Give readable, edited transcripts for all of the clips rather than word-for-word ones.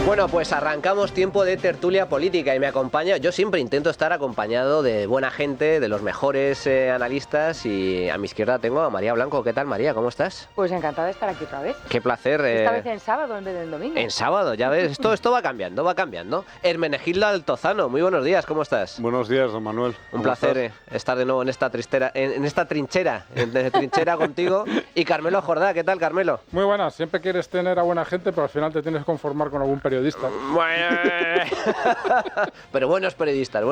Bueno, pues arrancamos tiempo de tertulia política y me acompaña, yo siempre intento estar acompañado de buena gente, de los mejores analistas, y a mi izquierda tengo a María Blanco. ¿Qué tal, María? ¿Cómo estás? Pues encantada de estar aquí otra vez. Qué placer. Esta vez en sábado en vez del domingo. En sábado, ya ves, esto va cambiando, va cambiando. Hermenegildo Altozano, muy buenos días, ¿cómo estás? Buenos días, don Manuel. Un placer estar de nuevo en esta trinchera contigo. Y Carmelo Jordá, ¿qué tal, Carmelo? Muy buenas, siempre quieres tener a buena gente, pero al final te tienes que conformar con algún periodista. Bueno, pero buenos periodistas.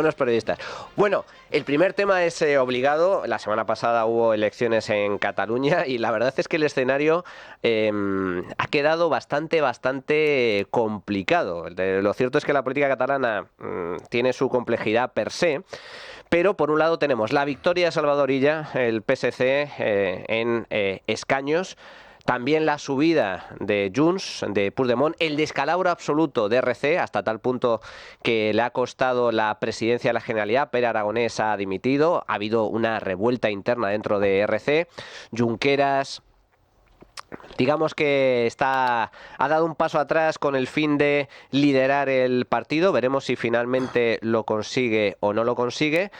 Bueno, el primer tema es obligado. La semana pasada hubo elecciones en Cataluña y la verdad es que el escenario ha quedado bastante complicado. Lo cierto es que la política catalana tiene su complejidad per se. Pero por un lado tenemos la victoria de Salvador Illa, el PSC, en escaños. También la subida de Junts, de Puigdemont, el descalabro absoluto de RC, hasta tal punto que le ha costado la presidencia de la Generalitat. Pere Aragonés ha dimitido, ha habido una revuelta interna dentro de RC. Junqueras, digamos que ha dado un paso atrás con el fin de liderar el partido. Veremos si finalmente lo consigue o no lo consigue.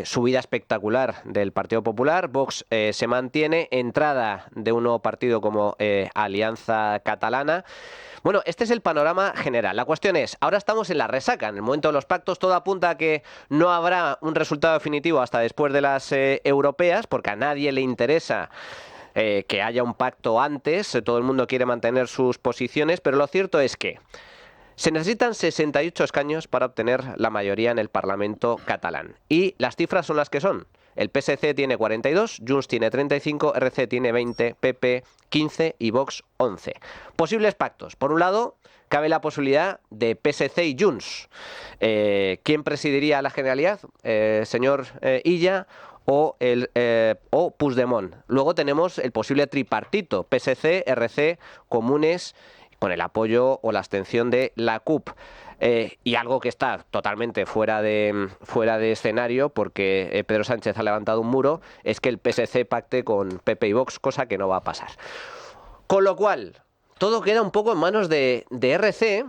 Subida espectacular del Partido Popular. Vox se mantiene. Entrada de un nuevo partido como Alianza Catalana. Bueno, este es el panorama general. La cuestión es, ahora estamos en la resaca, en el momento de los pactos. Todo apunta a que no habrá un resultado definitivo hasta después de las europeas, porque a nadie le interesa que haya un pacto antes. Todo el mundo quiere mantener sus posiciones, pero lo cierto es que se necesitan 68 escaños para obtener la mayoría en el Parlamento catalán. Y las cifras son las que son. El PSC tiene 42, Junts tiene 35, RC tiene 20, PP 15 y Vox 11. Posibles pactos. Por un lado, cabe la posibilidad de PSC y Junts. ¿Quién presidiría la Generalitat? Señor Illa o Puigdemont. Luego tenemos el posible tripartito, PSC, RC, Comunes, con el apoyo o la abstención de la CUP. Y algo que está totalmente fuera de escenario, porque Pedro Sánchez ha levantado un muro, es que el PSC pacte con PP y Vox, cosa que no va a pasar. Con lo cual, todo queda un poco en manos de RC,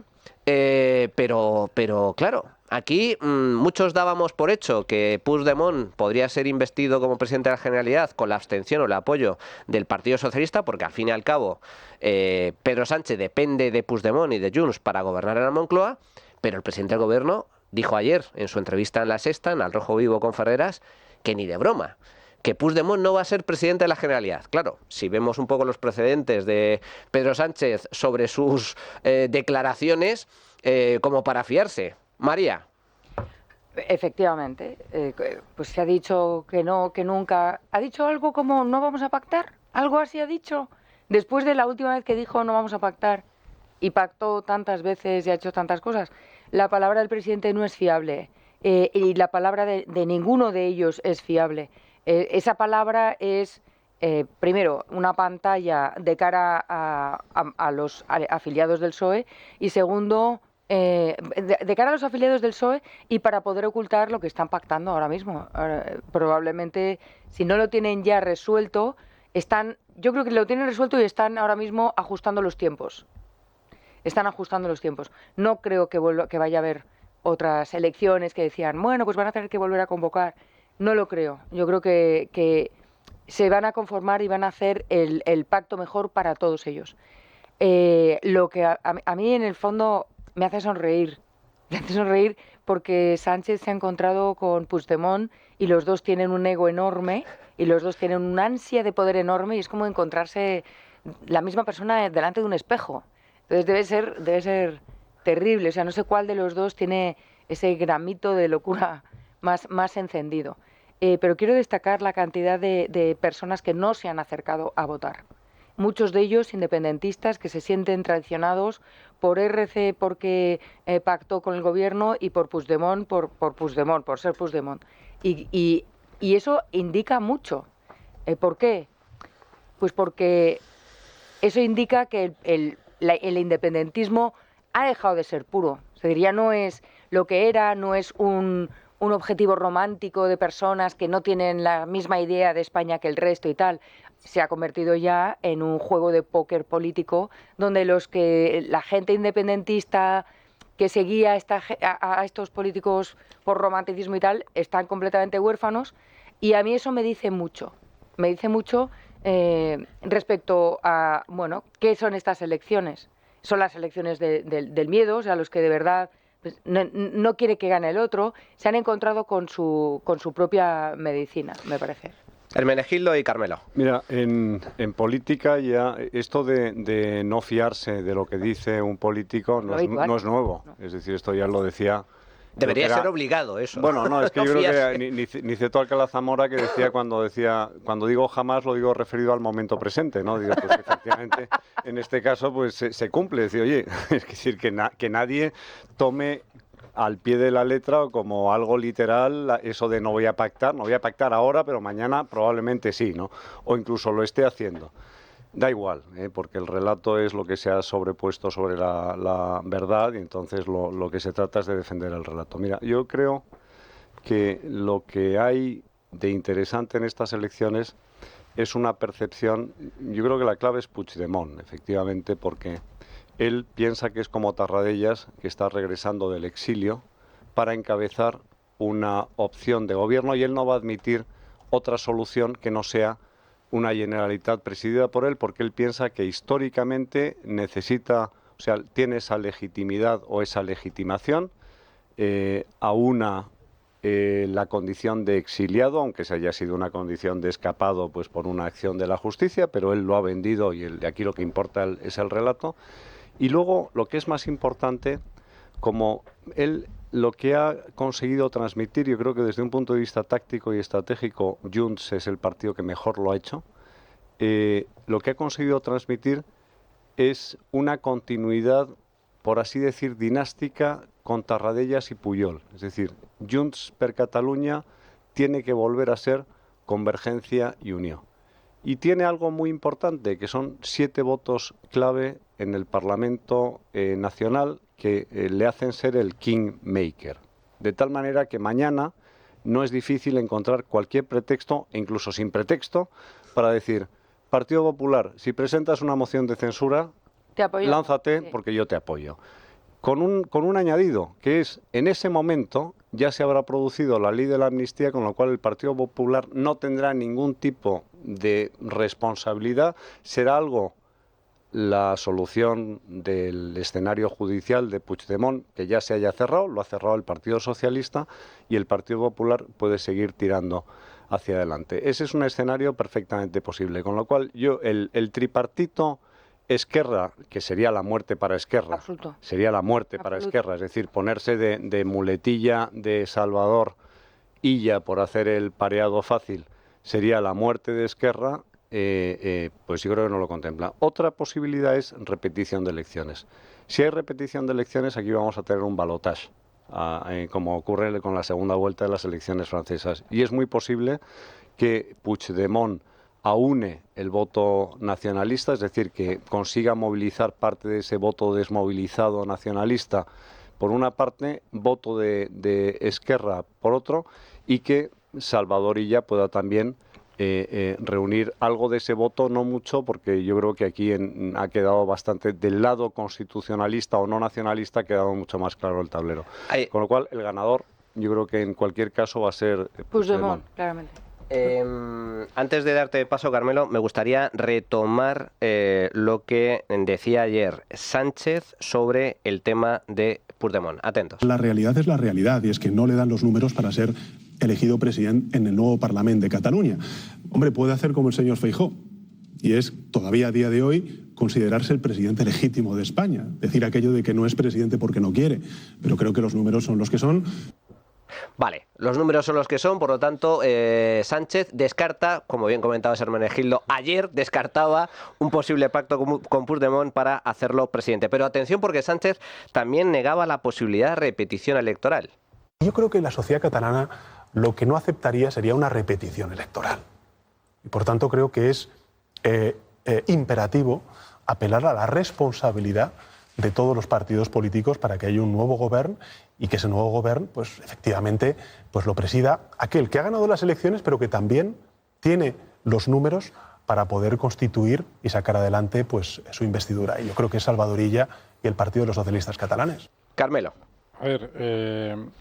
pero claro, aquí muchos dábamos por hecho que Puigdemont podría ser investido como presidente de la Generalitat con la abstención o el apoyo del Partido Socialista, porque al fin y al cabo Pedro Sánchez depende de Puigdemont y de Junts para gobernar en la Moncloa, pero el presidente del gobierno dijo ayer en su entrevista en La Sexta, en Al Rojo Vivo con Ferreras, que ni de broma, que Puigdemont no va a ser presidente de la Generalitat. Claro, si vemos un poco los precedentes de Pedro Sánchez sobre sus declaraciones, como para fiarse. María. Efectivamente, pues se ha dicho que no, que nunca. ¿Ha dicho algo como no vamos a pactar? ¿Algo así ha dicho? Después de la última vez que dijo no vamos a pactar y pactó tantas veces y ha hecho tantas cosas, la palabra del presidente no es fiable y la palabra de ninguno de ellos es fiable. Esa palabra es, primero, una pantalla de cara a los afiliados del PSOE y segundo, de cara a los afiliados del PSOE y para poder ocultar lo que están pactando ahora mismo. Probablemente, si no lo tienen ya resuelto, yo creo que lo tienen resuelto y están ahora mismo ajustando los tiempos. No creo que vaya a haber otras elecciones que decían, bueno, pues van a tener que volver a convocar. No lo creo. Yo creo que se van a conformar y van a hacer el pacto mejor para todos ellos. Lo que a mí en el fondo me hace sonreír porque Sánchez se ha encontrado con Puigdemont y los dos tienen un ego enorme y los dos tienen una ansia de poder enorme y es como encontrarse la misma persona delante de un espejo. Entonces debe ser terrible. O sea, no sé cuál de los dos tiene ese gramito de locura más encendido. Pero quiero destacar la cantidad de personas que no se han acercado a votar. Muchos de ellos independentistas que se sienten traicionados por RC porque pactó con el gobierno y por Puigdemont, por ser Puigdemont. Y eso indica mucho. ¿Por qué? Pues porque eso indica que el independentismo ha dejado de ser puro. Se diría, no es lo que era, no es un objetivo romántico de personas que no tienen la misma idea de España que el resto y tal. se ha convertido ya en un juego de póker político donde la gente independentista que seguía a estos políticos por romanticismo y tal están completamente huérfanos, y a mí eso me dice mucho respecto a, bueno, ¿qué son estas elecciones? Son las elecciones del miedo, o sea, los que de verdad pues, no quiere que gane el otro, se han encontrado con su propia medicina, me parece. Hermenegildo y Carmelo. Mira, en política ya esto de no fiarse de lo que dice un político no es nuevo. No. Es decir, esto ya lo decía... Debería ser obligado eso. Bueno, no, es que yo creo que ni citó Alcalá Zamora, que decía cuando digo jamás lo digo referido al momento presente, ¿no? Digo, pues efectivamente, en este caso pues se cumple. Es decir, oye, es decir, que nadie tome al pie de la letra o como algo literal eso de no voy a pactar ahora, pero mañana probablemente sí, ¿no? O incluso lo esté haciendo. Da igual, porque el relato es lo que se ha sobrepuesto sobre la verdad, y entonces lo que se trata es de defender el relato. Mira, yo creo que lo que hay de interesante en estas elecciones es una percepción, yo creo que la clave es Puigdemont, efectivamente, porque él piensa que es como Tarradellas, que está regresando del exilio para encabezar una opción de gobierno, y él no va a admitir otra solución que no sea una Generalitat presidida por él, porque él piensa que históricamente necesita, o sea, tiene esa legitimidad o esa legitimación, aúna la condición de exiliado, aunque se haya sido una condición de escapado pues por una acción de la justicia, pero él lo ha vendido y de aquí lo que importa es el relato. Y luego, lo que es más importante, como él lo que ha conseguido transmitir, yo creo que desde un punto de vista táctico y estratégico, Junts es el partido que mejor lo ha hecho, lo que ha conseguido transmitir es una continuidad, por así decir, dinástica con Tarradellas y Pujol. Es decir, Junts per Catalunya tiene que volver a ser Convergencia y Unió. Y tiene algo muy importante, que son 7 votos clave en el Parlamento Nacional que le hacen ser el kingmaker. De tal manera que mañana no es difícil encontrar cualquier pretexto, e incluso sin pretexto, para decir, Partido Popular, si presentas una moción de censura, lánzate porque yo te apoyo. Con un añadido, que es, en ese momento ya se habrá producido la ley de la amnistía, con lo cual el Partido Popular no tendrá ningún tipo de responsabilidad, será algo la solución del escenario judicial de Puigdemont, que ya se haya cerrado, lo ha cerrado el Partido Socialista, y el Partido Popular puede seguir tirando hacia adelante. Ese es un escenario perfectamente posible, con lo cual yo, el tripartito Esquerra, que sería la muerte para Esquerra, Absoluto. Sería la muerte para Esquerra, es decir, ponerse de muletilla de Salvador Illa por hacer el pareado fácil, sería la muerte de Esquerra, pues yo creo que no lo contempla. Otra posibilidad es repetición de elecciones. Si hay repetición de elecciones, aquí vamos a tener un balotage, como ocurre con la segunda vuelta de las elecciones francesas. Y es muy posible que Puigdemont aúne el voto nacionalista, es decir, que consiga movilizar parte de ese voto desmovilizado nacionalista por una parte, voto de Esquerra por otro, y que Salvador Illa pueda también reunir algo de ese voto, no mucho, porque yo creo que aquí ha quedado bastante, del lado constitucionalista o no nacionalista, ha quedado mucho más claro el tablero. Con lo cual, el ganador, yo creo que en cualquier caso va a ser Puigdemont, claramente. Antes de darte paso, Carmelo, me gustaría retomar lo que decía ayer Sánchez sobre el tema de Puigdemont. Atentos. La realidad es la realidad, y es que no le dan los números para ser elegido presidente en el nuevo Parlamento de Cataluña. Hombre, puede hacer como el señor Feijóo, y es, todavía a día de hoy, considerarse el presidente legítimo de España. Decir aquello de que no es presidente porque no quiere, pero creo que los números son los que son. Vale, los números son los que son, por lo tanto, Sánchez descarta, como bien comentaba Hermenegildo, ayer descartaba un posible pacto con Puigdemont para hacerlo presidente. Pero atención, porque Sánchez también negaba la posibilidad de repetición electoral. Yo creo que la sociedad catalana lo que no aceptaría sería una repetición electoral. Y por tanto creo que es imperativo apelar a la responsabilidad de todos los partidos políticos para que haya un nuevo gobierno, y que ese nuevo gobierno, pues efectivamente, pues lo presida aquel que ha ganado las elecciones, pero que también tiene los números para poder constituir y sacar adelante pues, su investidura. Y yo creo que es Salvador Illa y el Partido de los Socialistas Catalanes. Carmelo. A ver,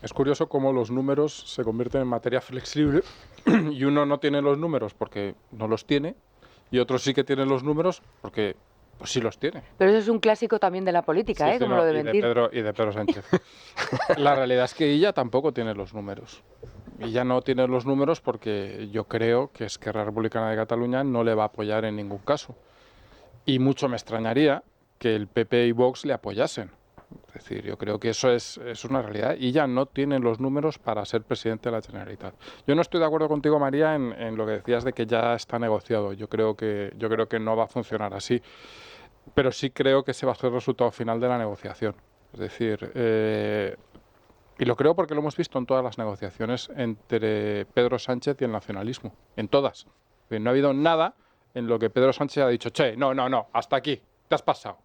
es curioso cómo los números se convierten en materia flexible y uno no tiene los números porque no los tiene y otro sí que tiene los números porque pues sí los tiene. Pero eso es un clásico también de la política, Sí, como no, lo de y mentir. de Pedro Sánchez. La realidad es que ella tampoco tiene los números. Ella no tiene los números porque yo creo que Esquerra Republicana de Cataluña no le va a apoyar en ningún caso. Y mucho me extrañaría que el PP y Vox le apoyasen. Es decir, yo creo que eso es una realidad y ya no tienen los números para ser presidente de la Generalitat. Yo no estoy de acuerdo contigo, María, en lo que decías de que ya está negociado. Yo creo que no va a funcionar así, pero sí creo que ese va a ser el resultado final de la negociación. Es decir, y lo creo porque lo hemos visto en todas las negociaciones entre Pedro Sánchez y el nacionalismo, en todas. No ha habido nada en lo que Pedro Sánchez ha dicho, che, no, hasta aquí, te has pasado.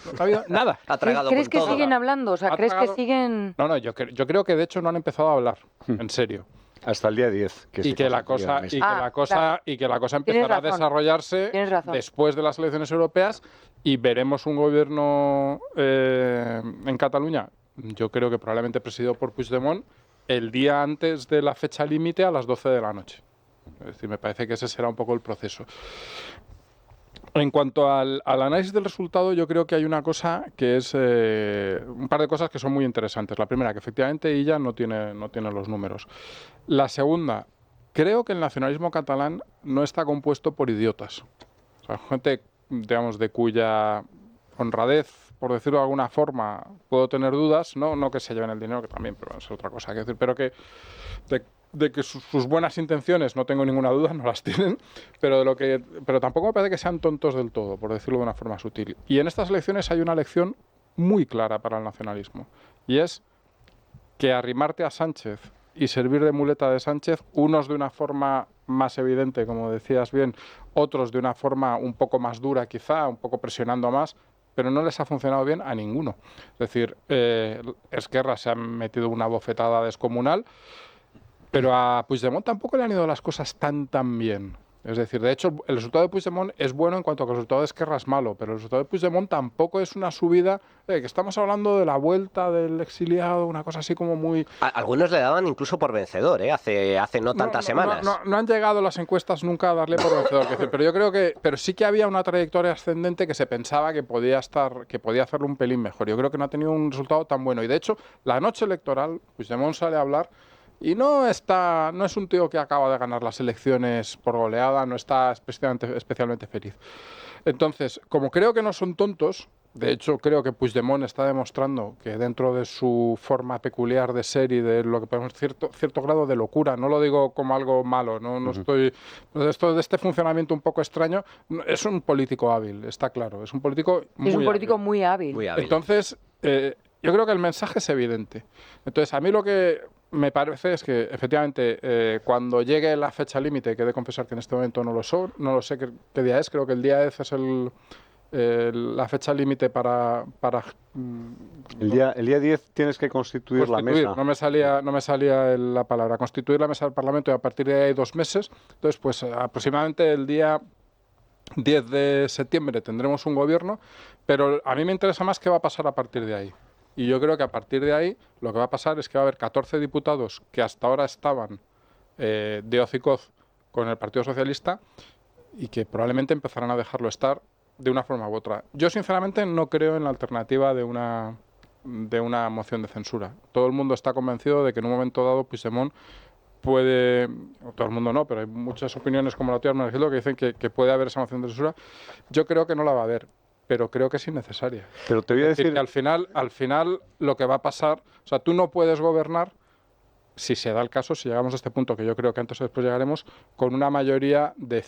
No ha habido nada. Ha tragado ¿Crees con que todo. siguen hablando? O sea, ¿crees que siguen...? No, yo creo que de hecho no han empezado a hablar, en serio. Hasta el día 10. Y que la cosa empezará a desarrollarse después de las elecciones europeas y veremos un gobierno en Cataluña, yo creo que probablemente presidido por Puigdemont, el día antes de la fecha límite a las 12 de la noche. Es decir, me parece que ese será un poco el proceso. En cuanto al análisis del resultado, yo creo que hay una cosa que es un par de cosas que son muy interesantes. La primera, que efectivamente ella no tiene los números. La segunda, creo que el nacionalismo catalán no está compuesto por idiotas. O sea, gente, digamos, de cuya honradez, por decirlo de alguna forma, puedo tener dudas, no que se lleven el dinero, que también, pero es otra cosa que decir, pero que de que sus buenas intenciones no tengo ninguna duda, no las tienen, pero tampoco me parece que sean tontos del todo, por decirlo de una forma sutil. Y en estas elecciones hay una lección muy clara para el nacionalismo, y es que arrimarte a Sánchez y servir de muleta de Sánchez, unos de una forma más evidente, como decías bien, otros de una forma un poco más dura quizá, un poco presionando más, pero no les ha funcionado bien a ninguno. Es decir, Esquerra se ha metido una bofetada descomunal, pero a Puigdemont tampoco le han ido las cosas tan bien. Es decir, de hecho, el resultado de Puigdemont es bueno en cuanto a que el resultado de Esquerra es malo, pero el resultado de Puigdemont tampoco es una subida, que estamos hablando de la vuelta del exiliado, una cosa así como muy... Algunos le daban incluso por vencedor, hace no tantas semanas. No han llegado las encuestas nunca a darle por vencedor, pero yo creo que sí que había una trayectoria ascendente que se pensaba que podía hacerlo un pelín mejor. Yo creo que no ha tenido un resultado tan bueno. Y de hecho, la noche electoral, Puigdemont sale a hablar. Y no es un tío que acaba de ganar las elecciones por goleada, no está especialmente feliz. Entonces, como creo que no son tontos, de hecho creo que Puigdemont está demostrando que dentro de su forma peculiar de ser y de lo que podemos decir cierto grado de locura, no lo digo como algo malo, no estoy de este funcionamiento un poco extraño, es un político hábil, está claro, es un político muy hábil. Entonces, yo creo que el mensaje es evidente. Entonces, a mí lo que me parece es que, efectivamente, cuando llegue la fecha límite, que he de confesar que en este momento no lo sé qué día es, creo que el día 10 es la fecha límite para el día 10 tienes que constituir la mesa. No me salía la palabra. Constituir la mesa del Parlamento y a partir de ahí hay 2 meses. Entonces, pues aproximadamente el día 10 de septiembre tendremos un gobierno, pero a mí me interesa más qué va a pasar a partir de ahí. Y yo creo que a partir de ahí lo que va a pasar es que va a haber 14 diputados que hasta ahora estaban de hoz y coz con el Partido Socialista y que probablemente empezarán a dejarlo estar de una forma u otra. Yo sinceramente no creo en la alternativa de una moción de censura. Todo el mundo está convencido de que en un momento dado Puigdemont puede, todo el mundo no, pero hay muchas opiniones como la tuya, Hermenegildo, que dicen que puede haber esa moción de censura. Yo creo que no la va a haber, pero creo que es innecesaria. Pero te voy a decir que al final lo que va a pasar, o sea, tú no puedes gobernar, si se da el caso, si llegamos a este punto, que yo creo que antes o después llegaremos, con una mayoría de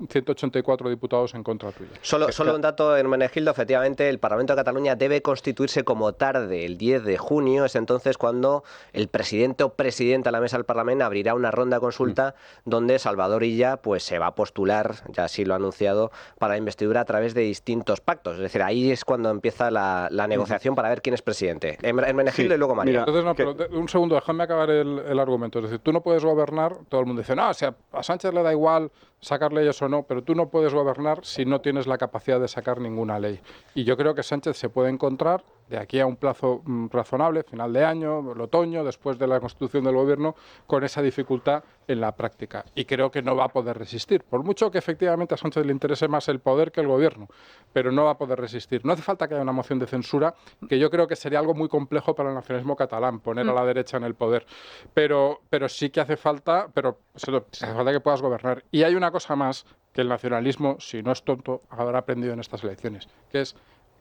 184 diputados en contra tuya. Solo un dato, Hermenegildo, efectivamente, el Parlamento de Cataluña debe constituirse como tarde el 10 de junio, es entonces cuando el presidente o presidenta de la mesa del Parlamento abrirá una ronda de consulta donde Salvador Illa pues se va a postular, ya así lo ha anunciado, para la investidura a través de distintos pactos. Es decir, ahí es cuando empieza la negociación para ver quién es presidente. Hermenegildo y luego María. Entonces, no, pero un segundo, déjame acabar el argumento. Es decir, tú no puedes gobernar, todo el mundo dice, no, o sea, a Sánchez le da igual sacar leyes o no, pero tú no puedes gobernar si no tienes la capacidad de sacar ninguna ley. Y yo creo que Sánchez se puede encontrar de aquí a un plazo razonable, final de año, el otoño, después de la constitución del gobierno, con esa dificultad en la práctica. Y creo que no va a poder resistir, por mucho que efectivamente a Sánchez le interese más el poder que el gobierno, pero no va a poder resistir. No hace falta que haya una moción de censura, que yo creo que sería algo muy complejo para el nacionalismo catalán, poner a la derecha en el poder. Pero sí que hace falta, hace falta que puedas gobernar. Y hay una cosa más que el nacionalismo, si no es tonto, habrá aprendido en estas elecciones, que es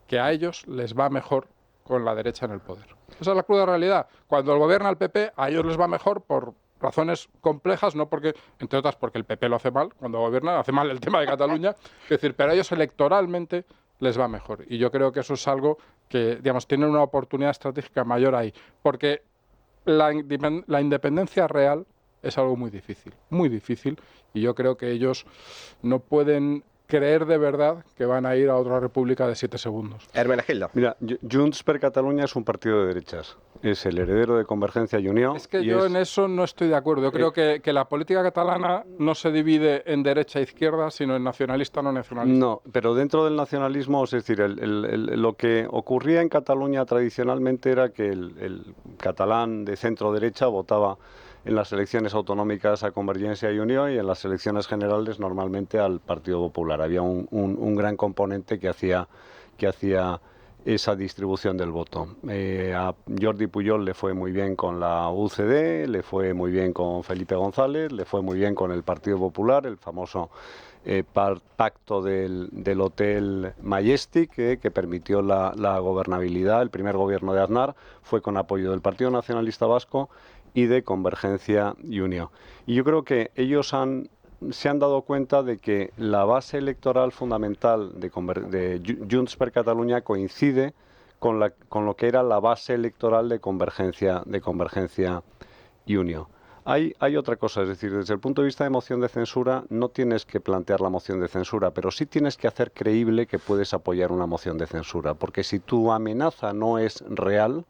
que a ellos les va mejor con la derecha en el poder. Esa es la cruda realidad. Cuando gobierna el PP, a ellos les va mejor por razones complejas, no porque, entre otras, porque el PP lo hace mal, cuando gobierna, hace mal el tema de Cataluña, es decir, pero a ellos electoralmente les va mejor. Y yo creo que eso es algo que, digamos, tienen una oportunidad estratégica mayor ahí, porque la independencia real es algo muy difícil, y yo creo que ellos no pueden creer de verdad que van a ir a otra república de 7 segundos. Hermenegildo. Mira, Junts per Catalunya es un partido de derechas. Es el heredero de Convergencia y Unió. Es que yo en eso no estoy de acuerdo. Yo creo que la política catalana no se divide en derecha e izquierda, sino en nacionalista no nacionalista. No, pero dentro del nacionalismo, es decir, lo que ocurría en Cataluña tradicionalmente era que el catalán de centro-derecha votaba en las elecciones autonómicas a Convergencia y Unió y en las elecciones generales normalmente al Partido Popular. Había un gran componente que hacía esa distribución del voto. A Jordi Pujol le fue muy bien con la UCD, le fue muy bien con Felipe González, le fue muy bien con el Partido Popular, el famoso pacto del Hotel Majestic, que permitió la gobernabilidad. El primer gobierno de Aznar fue con apoyo del Partido Nacionalista Vasco y de Convergencia y Unió. Y yo creo que ellos se han dado cuenta de que la base electoral fundamental de Junts per Catalunya coincide con lo que era la base electoral de Convergencia y Unió. Hay otra cosa, es decir, desde el punto de vista de moción de censura no tienes que plantear la moción de censura, pero sí tienes que hacer creíble que puedes apoyar una moción de censura, porque si tu amenaza no es real,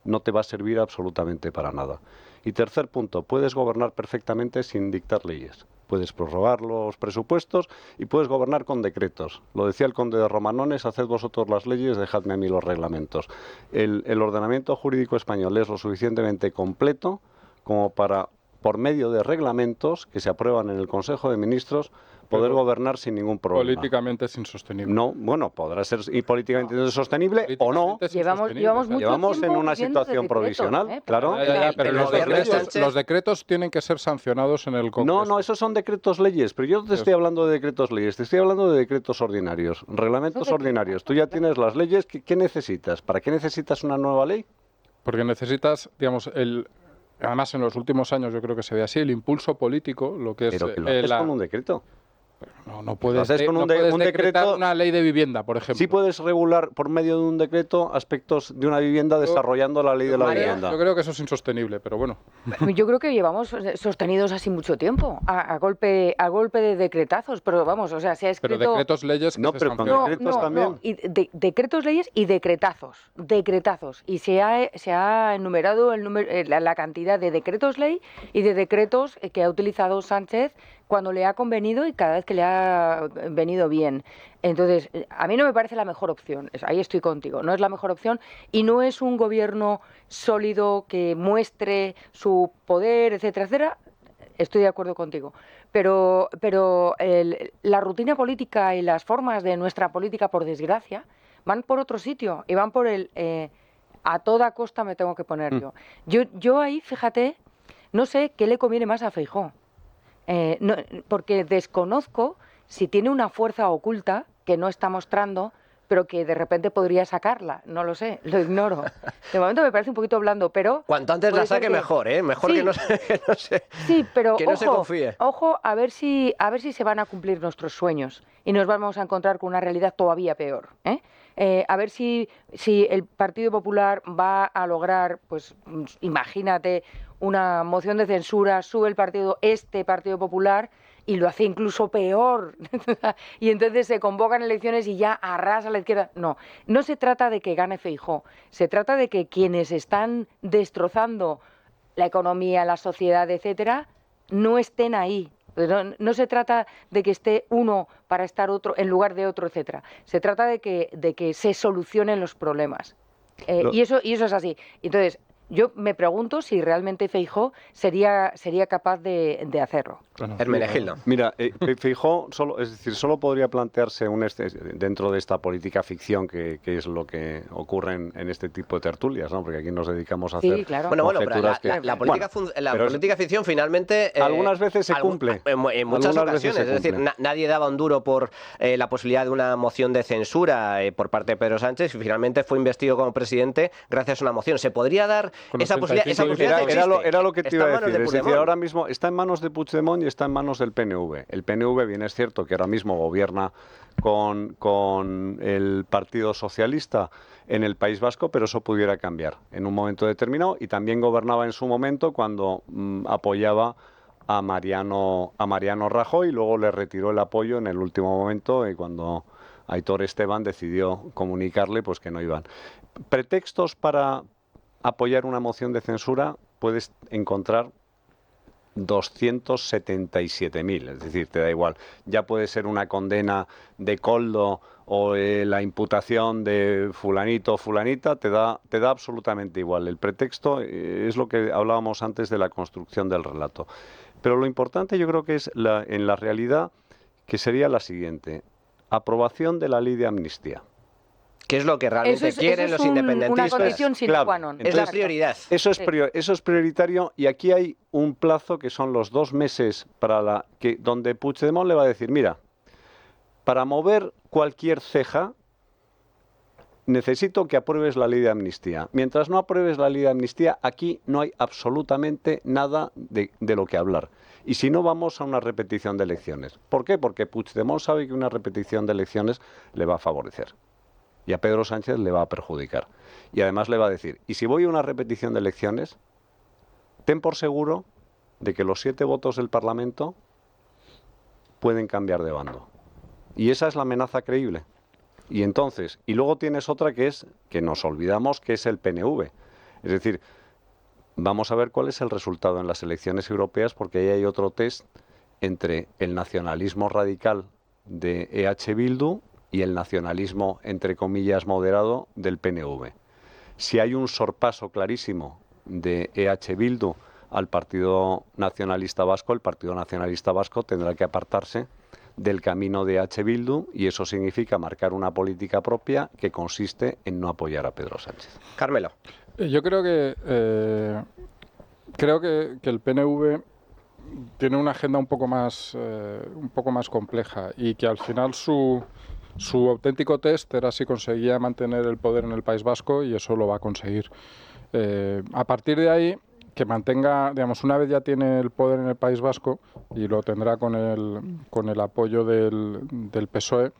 no te va a servir absolutamente para nada. Y tercer punto, puedes gobernar perfectamente sin dictar leyes. Puedes prorrogar los presupuestos y puedes gobernar con decretos. Lo decía el conde de Romanones, haced vosotros las leyes, dejadme a mí los reglamentos. El ordenamiento jurídico español es lo suficientemente completo como para, por medio de reglamentos que se aprueban en el Consejo de Ministros, poder gobernar sin ningún problema. Políticamente es insostenible. No, bueno, podrá ser políticamente insostenible o no. Llevamos en una situación provisional, claro. Pero los decretos tienen que ser sancionados en el Congreso. No, esos son decretos leyes, pero yo no te estoy hablando de decretos leyes, te estoy hablando de decretos ordinarios, reglamentos ordinarios. Tú ya tienes las leyes, ¿qué necesitas? ¿Para qué necesitas una nueva ley? Porque necesitas, digamos, además en los últimos años yo creo que se ve así, el impulso político, lo que es... Pero que lo haces con un decreto. No puedes decretar una ley de vivienda, por ejemplo. Sí puedes regular por medio de un decreto aspectos de una vivienda desarrollando la ley de la vivienda. Yo creo que eso es insostenible, pero bueno. Yo creo que llevamos sostenidos así mucho tiempo, a golpe de decretazos, pero vamos, o sea, se ha escrito... Pero decretos leyes que no, pero con decretos también. Y decretos leyes y decretazos. Y se ha enumerado la cantidad de decretos ley y de decretos que ha utilizado Sánchez cuando le ha convenido y cada vez que le ha venido bien. Entonces, a mí no me parece la mejor opción. Ahí estoy contigo. No es la mejor opción y no es un gobierno sólido que muestre su poder, etcétera, etcétera. Estoy de acuerdo contigo. Pero la rutina política y las formas de nuestra política, por desgracia, van por otro sitio y van por a toda costa me tengo que poner yo. Yo ahí, fíjate, no sé qué le conviene más a Feijóo. Porque desconozco si tiene una fuerza oculta que no está mostrando pero que de repente podría sacarla, no lo sé, lo ignoro. De momento me parece un poquito blando, pero... Cuanto antes la saque mejor, ¿eh? Mejor sí, que no se, sí, pero que no se confíe. Ojo, a ver si se van a cumplir nuestros sueños y nos vamos a encontrar con una realidad todavía peor, ¿eh? A ver si el Partido Popular va a lograr, pues imagínate, una moción de censura, sube este Partido Popular y lo hace incluso peor. Y entonces se convocan elecciones y ya arrasa a la izquierda. No se trata de que gane Feijóo, se trata de que quienes están destrozando la economía, la sociedad, etcétera, no estén ahí. No se trata de que esté uno para estar otro en lugar de otro, etcétera. Se trata de que se solucionen los problemas. Y eso es así. Entonces, yo me pregunto si realmente Feijóo sería capaz de hacerlo. Hermenegildo. Mira, Feijóo solo podría plantearse dentro de esta política ficción que es lo que ocurre en este tipo de tertulias, ¿no? Porque aquí nos dedicamos a hacer conjeturas pero la política ficción finalmente algunas veces se cumple. En muchas ocasiones, es decir, nadie daba un duro por la posibilidad de una moción de censura por parte de Pedro Sánchez y finalmente fue investido como presidente gracias a una moción. ¿Se podría dar esa posibilidad? Era lo que te iba a decir. Es decir, ahora mismo está en manos de Puigdemont y está en manos del PNV. El PNV, bien es cierto que ahora mismo gobierna con el Partido Socialista en el País Vasco, pero eso pudiera cambiar en un momento determinado y también gobernaba en su momento cuando apoyaba a Mariano Rajoy y luego le retiró el apoyo en el último momento y cuando Aitor Esteban decidió comunicarle pues que no iban. Pretextos para apoyar una moción de censura puedes encontrar 277.000, es decir, te da igual. Ya puede ser una condena de Koldo o la imputación de fulanito o fulanita, te da absolutamente igual. El pretexto es lo que hablábamos antes de la construcción del relato. Pero lo importante yo creo que es en la realidad que sería la siguiente: aprobación de la ley de amnistía. ¿Qué es lo que realmente quieren los independentistas? Una condición sine qua non. Es la prioridad. Eso es prioritario y aquí hay un plazo que son los 2 meses donde Puigdemont le va a decir, mira, para mover cualquier ceja necesito que apruebes la ley de amnistía. Mientras no apruebes la ley de amnistía, aquí no hay absolutamente nada de lo que hablar. Y si no, vamos a una repetición de elecciones. ¿Por qué? Porque Puigdemont sabe que una repetición de elecciones le va a favorecer. Y a Pedro Sánchez le va a perjudicar. Y además le va a decir, y si voy a una repetición de elecciones, ten por seguro de que los 7 votos del Parlamento pueden cambiar de bando. Y esa es la amenaza creíble. Y entonces, y luego tienes otra que nos olvidamos, que es el PNV. Es decir, vamos a ver cuál es el resultado en las elecciones europeas, porque ahí hay otro test entre el nacionalismo radical de EH Bildu y el nacionalismo, entre comillas, moderado del PNV. Si hay un sorpaso clarísimo de EH Bildu al Partido Nacionalista Vasco, el Partido Nacionalista Vasco tendrá que apartarse del camino de EH Bildu y eso significa marcar una política propia que consiste en no apoyar a Pedro Sánchez. Carmelo. Yo creo que el PNV tiene una agenda un poco más compleja y que al final su auténtico test era si conseguía mantener el poder en el País Vasco y eso lo va a conseguir. A partir de ahí, que mantenga, digamos, una vez ya tiene el poder en el País Vasco y lo tendrá con el apoyo del PSOE,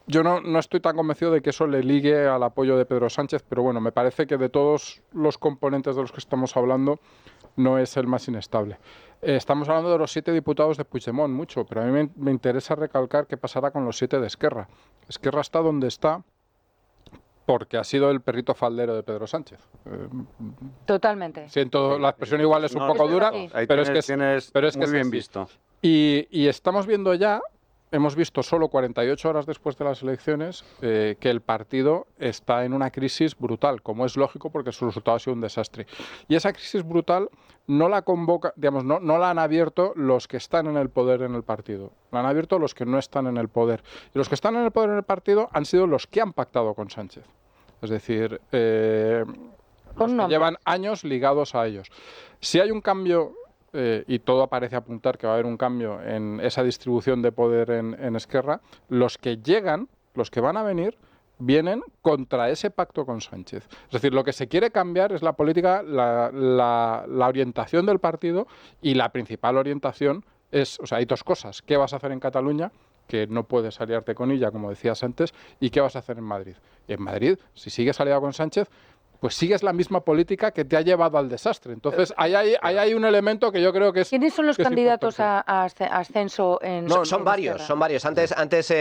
yo no estoy tan convencido de que eso le ligue al apoyo de Pedro Sánchez, pero bueno, me parece que de todos los componentes de los que estamos hablando no es el más inestable. Estamos hablando de los 7 diputados de Puigdemont, mucho, pero a mí me interesa recalcar qué pasará con los 7 de Esquerra. Esquerra está donde está porque ha sido el perrito faldero de Pedro Sánchez. Totalmente. Siento, la expresión igual es un poco dura, pero es que es bien visto. Y estamos viendo ya, hemos visto solo 48 horas después de las elecciones que el partido está en una crisis brutal, como es lógico porque su resultado ha sido un desastre. Y esa crisis brutal no la convoca, digamos, no la han abierto los que están en el poder en el partido. La han abierto los que no están en el poder. Y los que están en el poder en el partido han sido los que han pactado con Sánchez. Es decir, los que llevan años ligados a ellos. Si hay un cambio, y todo parece apuntar que va a haber un cambio en esa distribución de poder en Esquerra, los que llegan los que van a venir, vienen contra ese pacto con Sánchez. Es decir, lo que se quiere cambiar es la política, la orientación del partido, y la principal orientación es, o sea, hay dos cosas. ¿Qué vas a hacer en Cataluña? Que no puedes aliarte con ella, como decías antes, y qué vas a hacer en Madrid. Y en Madrid, si sigues aliado con Sánchez, pues sigues la misma política que te ha llevado al desastre. Entonces, ahí hay un elemento que yo creo que es... ¿Quiénes son los candidatos a ascenso en...? No, son varios. Antes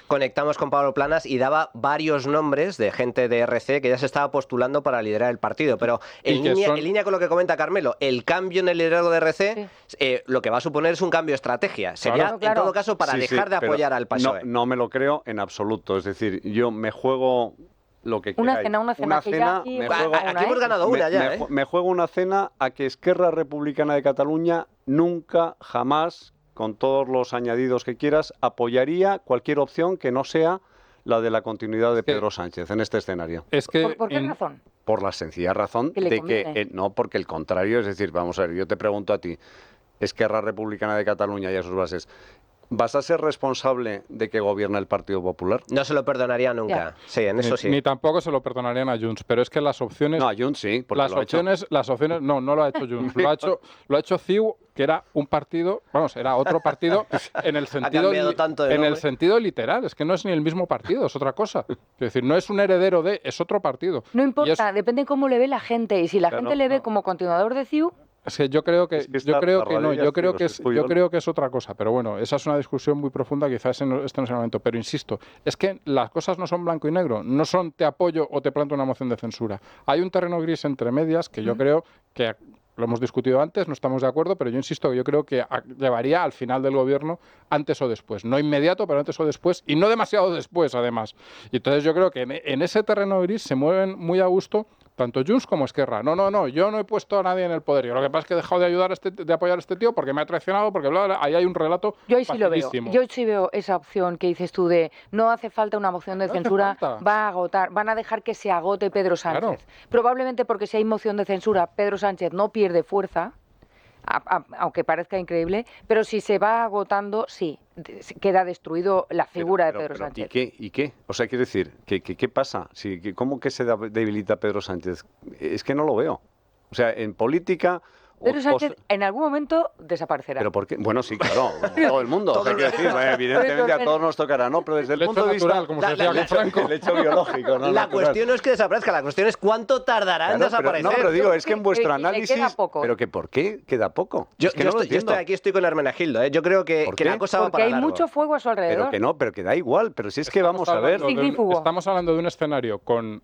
conectamos con Pablo Planas y daba varios nombres de gente de RC que ya se estaba postulando para liderar el partido. Pero en línea con lo que comenta Carmelo, el cambio en el liderazgo de RC, lo que va a suponer es un cambio de estrategia. Sería, en todo caso, para dejar de apoyar al PSOE. No me lo creo en absoluto. Es decir, yo me juego... lo que una queráis. cena que ya aquí hemos ganado una ya. Me juego una cena a que Esquerra Republicana de Cataluña nunca, jamás, con todos los añadidos que quieras, apoyaría cualquier opción que no sea la de la continuidad de Pedro Sánchez en este escenario. ¿Por qué razón? Por la sencilla razón de que no, porque el contrario, es decir, vamos a ver, yo te pregunto a ti, Esquerra Republicana de Cataluña y a sus bases, ¿vas a ser responsable de que gobierne el Partido Popular? No se lo perdonaría nunca. Ya. Sí, en eso sí. Ni tampoco se lo perdonarían a Junts, pero es que las opciones... No, a Junts sí, porque las opciones no lo ha hecho Junts, lo ha hecho CiU, que era un partido, era otro partido en el sentido literal, es que no es ni el mismo partido, es otra cosa. Es decir, no es un heredero es otro partido. No importa, depende cómo le ve la gente, y si la gente le ve como continuador de CiU... Es que yo creo que es otra cosa, pero bueno, esa es una discusión muy profunda, quizás este no es el momento, pero insisto, es que las cosas no son blanco y negro, no son te apoyo o te planto una moción de censura. Hay un terreno gris entre medias que yo creo que lo hemos discutido antes, no estamos de acuerdo, pero yo insisto que yo creo que llevaría al final del gobierno antes o después, no inmediato, pero antes o después, y no demasiado después, además. Y entonces yo creo que en ese terreno gris se mueven muy a gusto tanto Junts como Esquerra. No, yo no he puesto a nadie en el poder. Lo que pasa es que he dejado de apoyar a este tío porque me ha traicionado, porque ahí hay un relato Yo ahí sí lo veo. Yo sí veo esa opción que dices tú de no hace falta una moción de censura, va a agotar, van a dejar que se agote Pedro Sánchez. Claro. Probablemente porque si hay moción de censura, Pedro Sánchez no pierde fuerza, aunque parezca increíble, pero si se va agotando, sí, queda destruido la figura de Pedro Sánchez. ¿Y qué? O sea, quiero decir, ¿qué pasa? ¿Cómo que se debilita Pedro Sánchez? Es que no lo veo. O sea, en política... Pedro Sánchez en algún momento desaparecerá. ¿Pero por qué? Bueno, sí, claro, todo el mundo. O sea, quiero decir, evidentemente a todos nos tocará, ¿no? Pero desde el punto de vista... como se decía con Franco. El hecho biológico, ¿no? La cuestión no es que desaparezca, la cuestión es cuánto tardará en desaparecer. Pero digo, es que en vuestro análisis... Queda poco. ¿Pero que por qué queda poco? Yo estoy con Hermenegildo, ¿eh? Yo creo que la cosa va para largo. Porque hay mucho fuego a su alrededor. Pero que da igual, pero si es que vamos a ver... Estamos hablando de un escenario con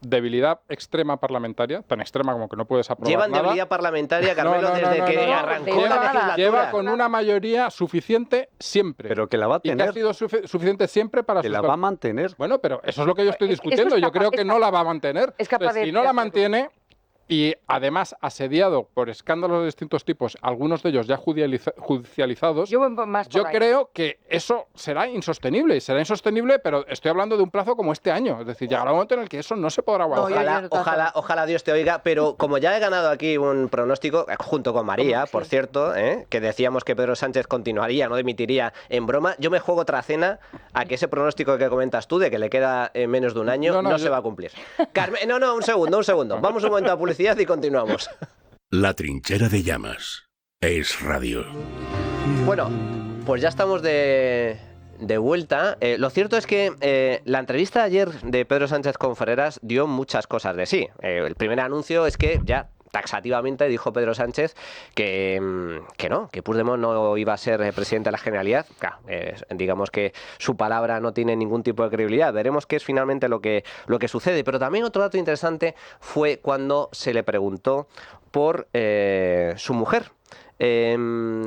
debilidad extrema parlamentaria, tan extrema como que no puedes aprobar Llevan nada. debilidad parlamentaria, Carmelo, desde que arrancó la legislatura. Lleva con una mayoría suficiente siempre. Pero que la va a tener. Y que ha sido suficiente siempre para... Que la va a mantener. Bueno, pero eso es lo que yo estoy discutiendo. Yo creo que no la va a mantener. Si no la mantiene... Y además asediado por escándalos de distintos tipos, algunos de ellos ya judicializados, yo creo que eso será insostenible. Y será insostenible, pero estoy hablando de un plazo como este año. Es decir, llegará un momento en el que eso no se podrá aguantar. Ojalá Dios te oiga, pero como ya he ganado aquí un pronóstico, junto con María, por cierto, que decíamos que Pedro Sánchez continuaría, no dimitiría en broma, yo me juego otra cena a que ese pronóstico que comentas tú, de que le queda menos de un año, no se va a cumplir. Un segundo. Vamos un momento a publicidad y continuamos. La trinchera de llamas. Es radio. Bueno, pues ya estamos de vuelta. Lo cierto es que la entrevista de ayer de Pedro Sánchez con Ferreras dio muchas cosas de sí. El primer anuncio es que ya taxativamente dijo Pedro Sánchez que Puigdemont no iba a ser presidente de la Generalitat. Claro, digamos que su palabra no tiene ningún tipo de credibilidad. Veremos qué es finalmente lo que sucede. Pero también otro dato interesante fue cuando se le preguntó por su mujer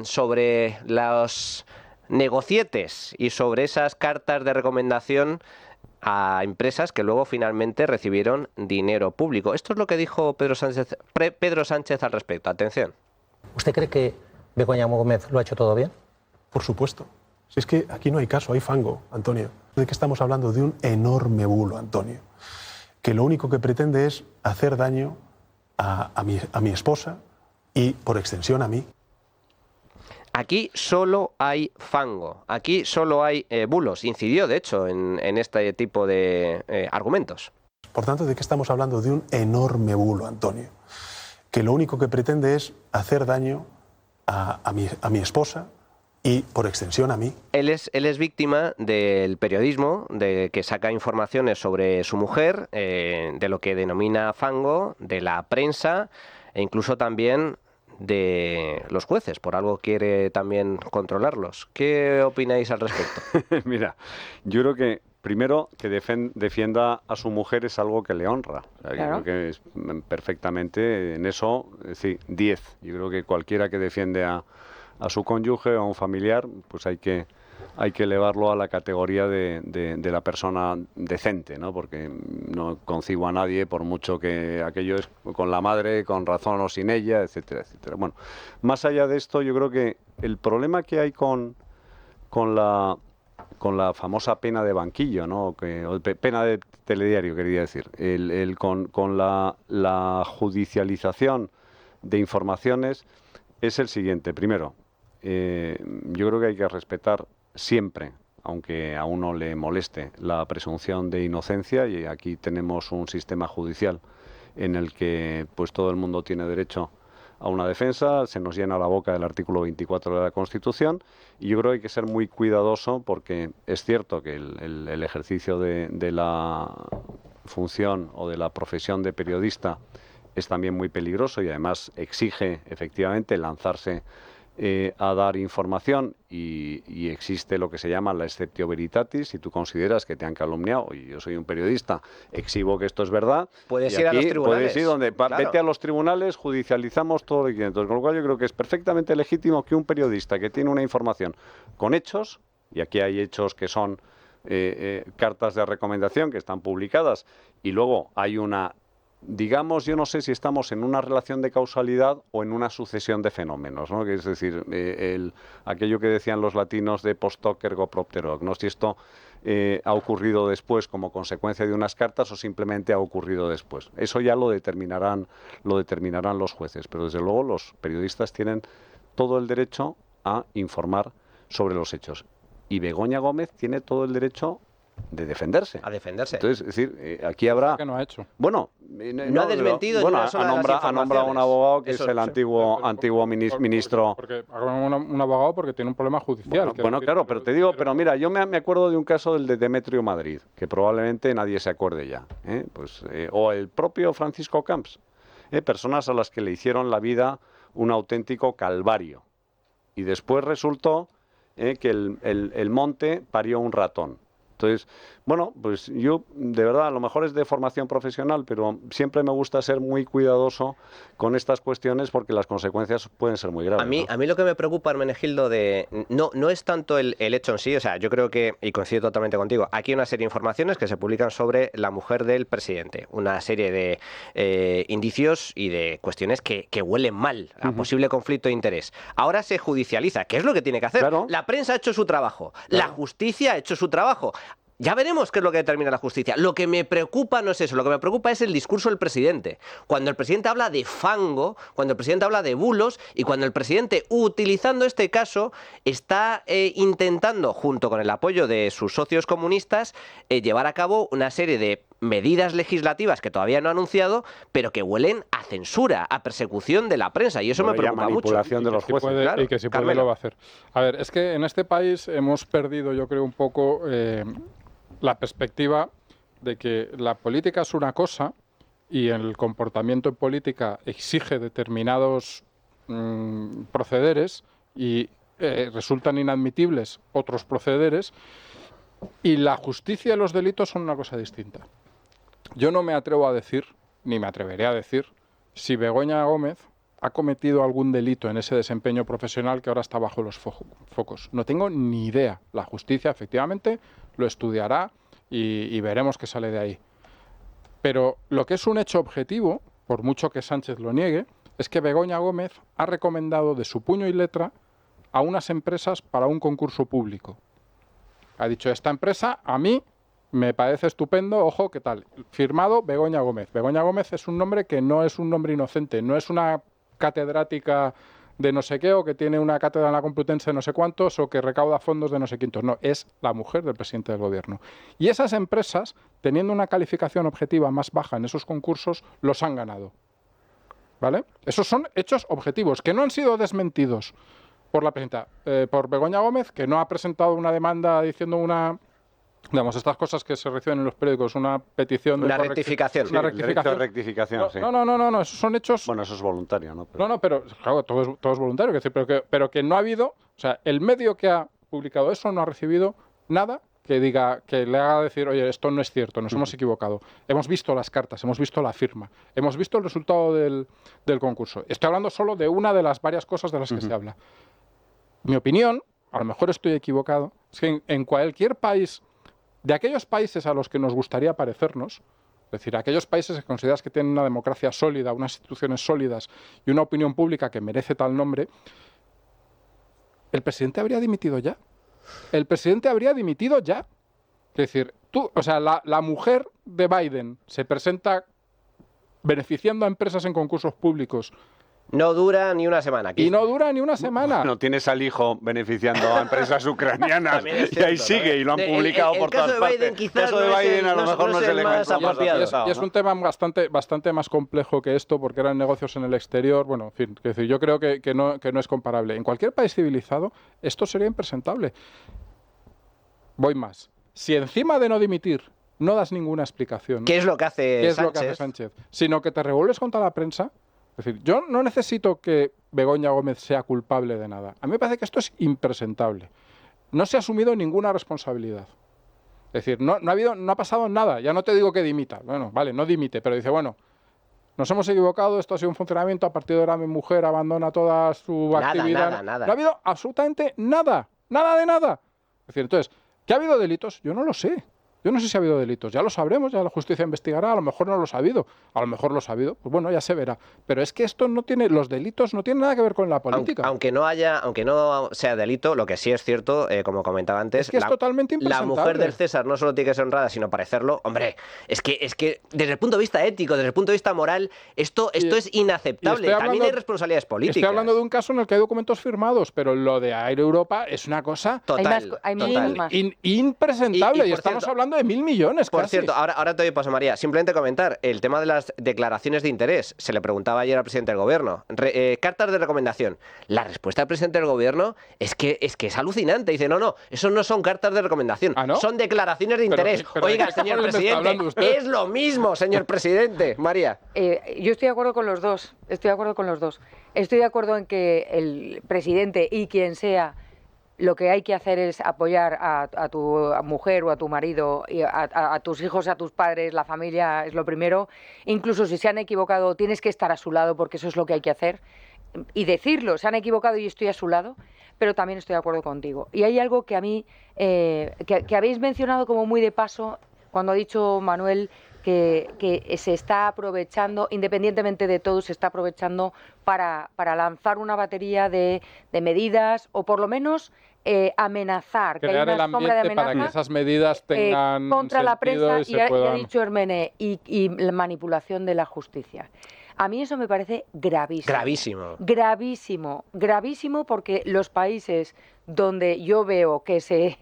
sobre los negocietes y sobre esas cartas de recomendación a empresas que luego finalmente recibieron dinero público. Esto es lo que dijo Pedro Sánchez al respecto. Atención. ¿Usted cree que Begoña Gómez lo ha hecho todo bien? Por supuesto. Si es que aquí no hay caso, hay fango, Antonio. ¿De qué estamos hablando? De un enorme bulo, Antonio, que lo único que pretende es hacer daño a mi esposa y, por extensión, a mí. Aquí solo hay fango, aquí solo hay bulos. Incidió, de hecho, en este tipo de argumentos. Por tanto, ¿de qué estamos hablando? De un enorme bulo, Antonio, que lo único que pretende es hacer daño a mi esposa y, por extensión, a mí. Él es víctima del periodismo, de que saca informaciones sobre su mujer, de lo que denomina fango, de la prensa e incluso también de los jueces, por algo quiere también controlarlos. ¿Qué opináis al respecto? Mira, yo creo que primero que defienda a su mujer es algo que le honra. O sea, Claro. yo creo que es perfectamente en eso, sí, 10. Yo creo que cualquiera que defiende a su cónyuge o a un familiar, pues hay que elevarlo a la categoría de la persona decente, ¿no? Porque no concibo a nadie, por mucho que aquello es con la madre, con razón o sin ella, etcétera, etcétera. Bueno, más allá de esto, yo creo que el problema que hay con la famosa pena de banquillo, ¿no? Pena de telediario, quería decir, con la judicialización de informaciones es el siguiente. Primero, yo creo que hay que respetar siempre, aunque a uno le moleste, la presunción de inocencia, y aquí tenemos un sistema judicial en el que pues todo el mundo tiene derecho a una defensa, se nos llena la boca del artículo 24 de la Constitución, y yo creo que hay que ser muy cuidadoso porque es cierto que el ejercicio de la función o de la profesión de periodista es también muy peligroso y además exige efectivamente lanzarse a dar información y existe lo que se llama la exceptio veritatis. Si tú consideras que te han calumniado y yo soy un periodista, exhibo que esto es verdad, Puedes ir a los tribunales. Puedes ir donde Claro. Vete a los tribunales, judicializamos todo lo que quieras. Entonces, con lo cual yo creo que es perfectamente legítimo que un periodista que tiene una información con hechos, y aquí hay hechos que son cartas de recomendación que están publicadas, y luego hay una, digamos, yo no sé si estamos en una relación de causalidad o en una sucesión de fenómenos, ¿no? Que es decir, aquello que decían los latinos de post hoc ergo propter hoc, ¿no? Si esto ha ocurrido después como consecuencia de unas cartas o simplemente ha ocurrido después. Eso ya lo determinarán los jueces, pero desde luego los periodistas tienen todo el derecho a informar sobre los hechos. Y Begoña Gómez tiene todo el derecho de defenderse. A defenderse. Entonces, es decir, aquí habrá... ¿Qué no ha hecho? Bueno, no ha desmentido ni bueno, una sola de las ha nombrado a un informaciones. abogado que Eso es el sí. antiguo ministro... Porque un abogado porque tiene un problema judicial. Bueno, claro, pero te digo, pero mira, yo me acuerdo de un caso del de Demetrio Madrid, que probablemente nadie se acuerde ya, o el propio Francisco Camps, personas a las que le hicieron la vida un auténtico calvario. Y después resultó que el monte parió un ratón. Entonces, bueno, pues yo, de verdad, a lo mejor es de formación profesional, pero siempre me gusta ser muy cuidadoso con estas cuestiones porque las consecuencias pueden ser muy graves. A mí lo que me preocupa, Hermenegildo, no es tanto el hecho en sí, o sea, yo creo que, y coincido totalmente contigo, aquí hay una serie de informaciones que se publican sobre la mujer del presidente, una serie de indicios y de cuestiones que huelen mal a posible conflicto de interés. Ahora se judicializa, ¿qué es lo que tiene que hacer? Claro. La prensa ha hecho su trabajo, la justicia ha hecho su trabajo. Ya veremos qué es lo que determina la justicia. Lo que me preocupa no es eso, lo que me preocupa es el discurso del presidente. Cuando el presidente habla de fango, cuando el presidente habla de bulos y cuando el presidente, utilizando este caso, está intentando, junto con el apoyo de sus socios comunistas, llevar a cabo una serie de medidas legislativas que todavía no ha anunciado, pero que huelen a censura, a persecución de la prensa, y eso me preocupa mucho. Manipulación de los jueces. Y que si puede lo va a hacer. A ver, es que en este país hemos perdido, yo creo, un poco la perspectiva de que la política es una cosa y el comportamiento en política exige determinados procederes y resultan inadmitibles otros procederes, y la justicia y los delitos son una cosa distinta. Yo no me atrevo a decir, ni me atreveré a decir, si Begoña Gómez ha cometido algún delito en ese desempeño profesional que ahora está bajo los focos. No tengo ni idea. La justicia, efectivamente, lo estudiará y veremos qué sale de ahí. Pero lo que es un hecho objetivo, por mucho que Sánchez lo niegue, es que Begoña Gómez ha recomendado de su puño y letra a unas empresas para un concurso público. Ha dicho, esta empresa a mí me parece estupendo, ojo, ¿qué tal? Firmado Begoña Gómez. Begoña Gómez es un nombre que no es un nombre inocente, no es una catedrática de no sé qué, o que tiene una cátedra en la Complutense de no sé cuántos, o que recauda fondos de no sé quintos. No, es la mujer del presidente del gobierno. Y esas empresas, teniendo una calificación objetiva más baja en esos concursos, los han ganado. ¿Vale? Esos son hechos objetivos, que no han sido desmentidos por la presidenta, por Begoña Gómez, que no ha presentado una demanda diciendo digamos, estas cosas que se reciben en los periódicos, una petición una rectificación. Sí, rectificación. Sí. No, esos son hechos... Bueno, eso es voluntario, ¿no? Pero claro, todo es voluntario, pero que no ha habido... O sea, el medio que ha publicado eso no ha recibido nada que diga, que le haga decir, oye, esto no es cierto, nos hemos equivocado. Hemos visto las cartas, hemos visto la firma, hemos visto el resultado del concurso. Estoy hablando solo de una de las varias cosas de las que se habla. Mi opinión, a lo mejor estoy equivocado, es que en cualquier país... De aquellos países a los que nos gustaría parecernos, es decir, aquellos países que consideras que tienen una democracia sólida, unas instituciones sólidas y una opinión pública que merece tal nombre, ¿el presidente habría dimitido ya? El presidente habría dimitido ya. Es decir, la mujer de Biden se presenta beneficiando a empresas en concursos públicos. No dura ni una semana. Y no dura ni una semana. Bueno, tienes al hijo beneficiando a empresas ucranianas y ahí sigue, y lo han publicado por todas partes. El caso de Biden a lo mejor no es el más apropiado. Y es un tema bastante más complejo que esto, porque eran negocios en el exterior. Bueno, en fin, es decir, yo creo que no es comparable. En cualquier país civilizado esto sería impresentable. Voy más. Si encima de no dimitir no das ninguna explicación... ¿Qué es lo que hace Sánchez? Sino que te revuelves contra la prensa... Es decir, yo no necesito que Begoña Gómez sea culpable de nada. A mí me parece que esto es impresentable. No se ha asumido ninguna responsabilidad. Es decir, no ha pasado nada. Ya no te digo que dimita. Bueno, vale, no dimite, pero dice, bueno, nos hemos equivocado, esto ha sido un funcionamiento, a partir de ahora mi mujer abandona toda su actividad. Nada. No ha habido absolutamente nada. Nada de nada. Es decir, entonces, ¿que ha habido delitos? Yo no lo sé. Yo no sé si ha habido delitos, ya lo sabremos, ya la justicia investigará, a lo mejor no los ha habido, a lo mejor los ha habido, pues bueno, ya se verá. Pero es que esto los delitos no tienen nada que ver con la política. Aunque no sea delito, lo que sí es cierto, como comentaba antes, es que es totalmente impresentable. La mujer del César no solo tiene que ser honrada, sino parecerlo. Hombre, es que desde el punto de vista ético, desde el punto de vista moral, esto es inaceptable. También hay responsabilidades políticas. Estoy hablando de un caso en el que hay documentos firmados, pero lo de Air Europa es una cosa impresentable. Y estamos hablando de 1.000 millones Por casi. cierto, ahora te doy paso, María. Simplemente comentar el tema de las declaraciones de interés. Se le preguntaba ayer al presidente del gobierno. Cartas de recomendación. La respuesta del presidente del gobierno es que es alucinante. Dice, no, eso no son cartas de recomendación. ¿Ah, no? Son declaraciones de interés. Oiga, señor presidente, es lo mismo, señor presidente. María. Yo estoy de acuerdo con los dos. Estoy de acuerdo en que el presidente y quien sea, lo que hay que hacer es apoyar a tu mujer o a tu marido, y a tus hijos, a tus padres, la familia es lo primero. Incluso si se han equivocado, tienes que estar a su lado, porque eso es lo que hay que hacer. Y decirlo, se han equivocado y estoy a su lado, pero también estoy de acuerdo contigo. Y hay algo que a mí, que habéis mencionado como muy de paso, cuando ha dicho Manuel que se está aprovechando, independientemente de todo, se está aprovechando para lanzar una batería de medidas, o por lo menos amenazar, crear que hay una el sombra de ambiente amenaza para que esas medidas tengan contra la prensa, y se puedan... ha dicho Hermene, y la manipulación de la justicia. A mí eso me parece gravísimo. Gravísimo, porque los países donde yo veo que se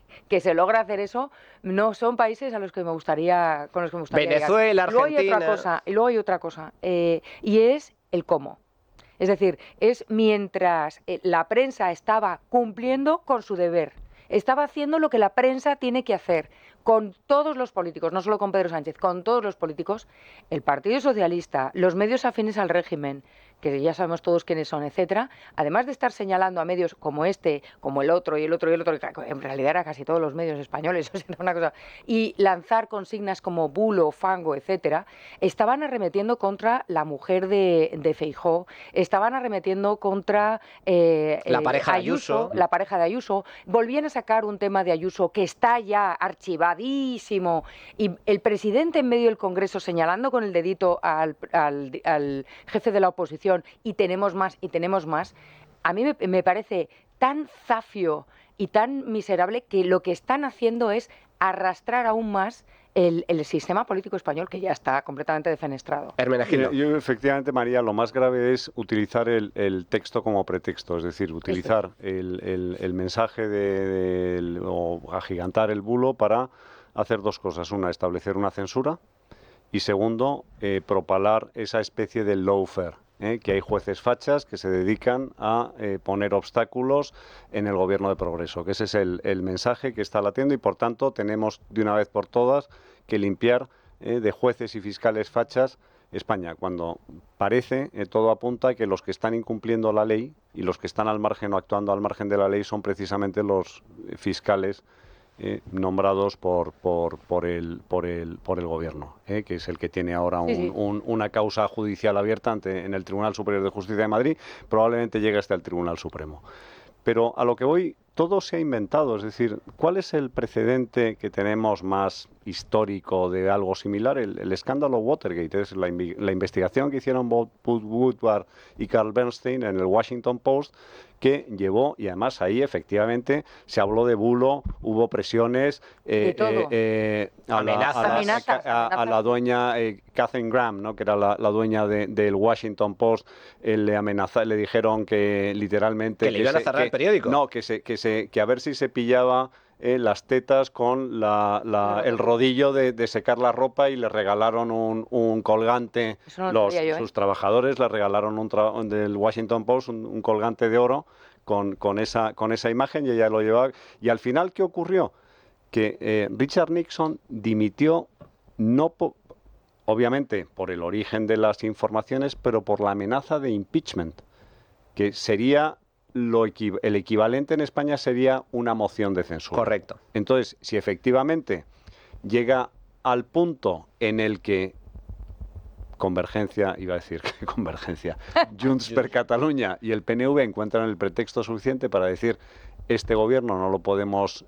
logra hacer eso no son países con los que me gustaría Venezuela, llegar. Argentina. Y luego hay otra cosa, y es el cómo. Es decir, es mientras la prensa estaba cumpliendo con su deber, estaba haciendo lo que la prensa tiene que hacer con todos los políticos, no solo con Pedro Sánchez, con todos los políticos, el Partido Socialista, los medios afines al régimen, que ya sabemos todos quiénes son, etcétera, además de estar señalando a medios como este, como el otro, que en realidad era casi todos los medios españoles, o sea, era una cosa, y lanzar consignas como bulo, fango, etcétera, estaban arremetiendo contra la mujer de Feijóo, estaban arremetiendo contra la pareja de Ayuso, volvían a sacar un tema de Ayuso que está ya archivadísimo, y el presidente en medio del Congreso señalando con el dedito al jefe de la oposición, y tenemos más, a mí me parece tan zafio y tan miserable que lo que están haciendo es arrastrar aún más el sistema político español, que ya está completamente defenestrado. Hermenegildo. Yo, efectivamente, María, lo más grave es utilizar el texto como pretexto, es decir, utilizar el mensaje o agigantar el bulo para hacer dos cosas. Una, establecer una censura, y segundo, propalar esa especie de lawfare, que hay jueces fachas que se dedican a poner obstáculos en el gobierno de progreso, que ese es el mensaje que está latiendo, y por tanto tenemos de una vez por todas que limpiar de jueces y fiscales fachas España, cuando parece, todo apunta a que los que están incumpliendo la ley y los que están al margen o actuando al margen de la ley son precisamente los fiscales nombrados por el gobierno, que es el que tiene ahora una causa judicial abierta en el Tribunal Superior de Justicia de Madrid, probablemente llegue hasta el Tribunal Supremo. Pero a lo que voy, todo se ha inventado, es decir, ¿cuál es el precedente que tenemos más histórico de algo similar? El escándalo Watergate, es la investigación que hicieron Bob Woodward y Carl Bernstein en el Washington Post, que llevó, y además ahí efectivamente se habló de bulo, hubo presiones a la dueña Katharine Graham, ¿no?, que era la dueña del Washington Post, le dijeron que literalmente... Que le iban a cerrar el periódico. No, que a ver si se pillaba las tetas con el rodillo de secar la ropa, y le regalaron un colgante, sus trabajadores le regalaron del Washington Post un colgante de oro con esa imagen, y ella lo llevaba. Y al final, ¿qué ocurrió? Que Richard Nixon dimitió, obviamente por el origen de las informaciones, pero por la amenaza de impeachment, que sería... el equivalente en España sería una moción de censura. Correcto. Entonces, si efectivamente llega al punto en el que Junts per Catalunya y el PNV encuentran el pretexto suficiente para decir: este gobierno no lo podemos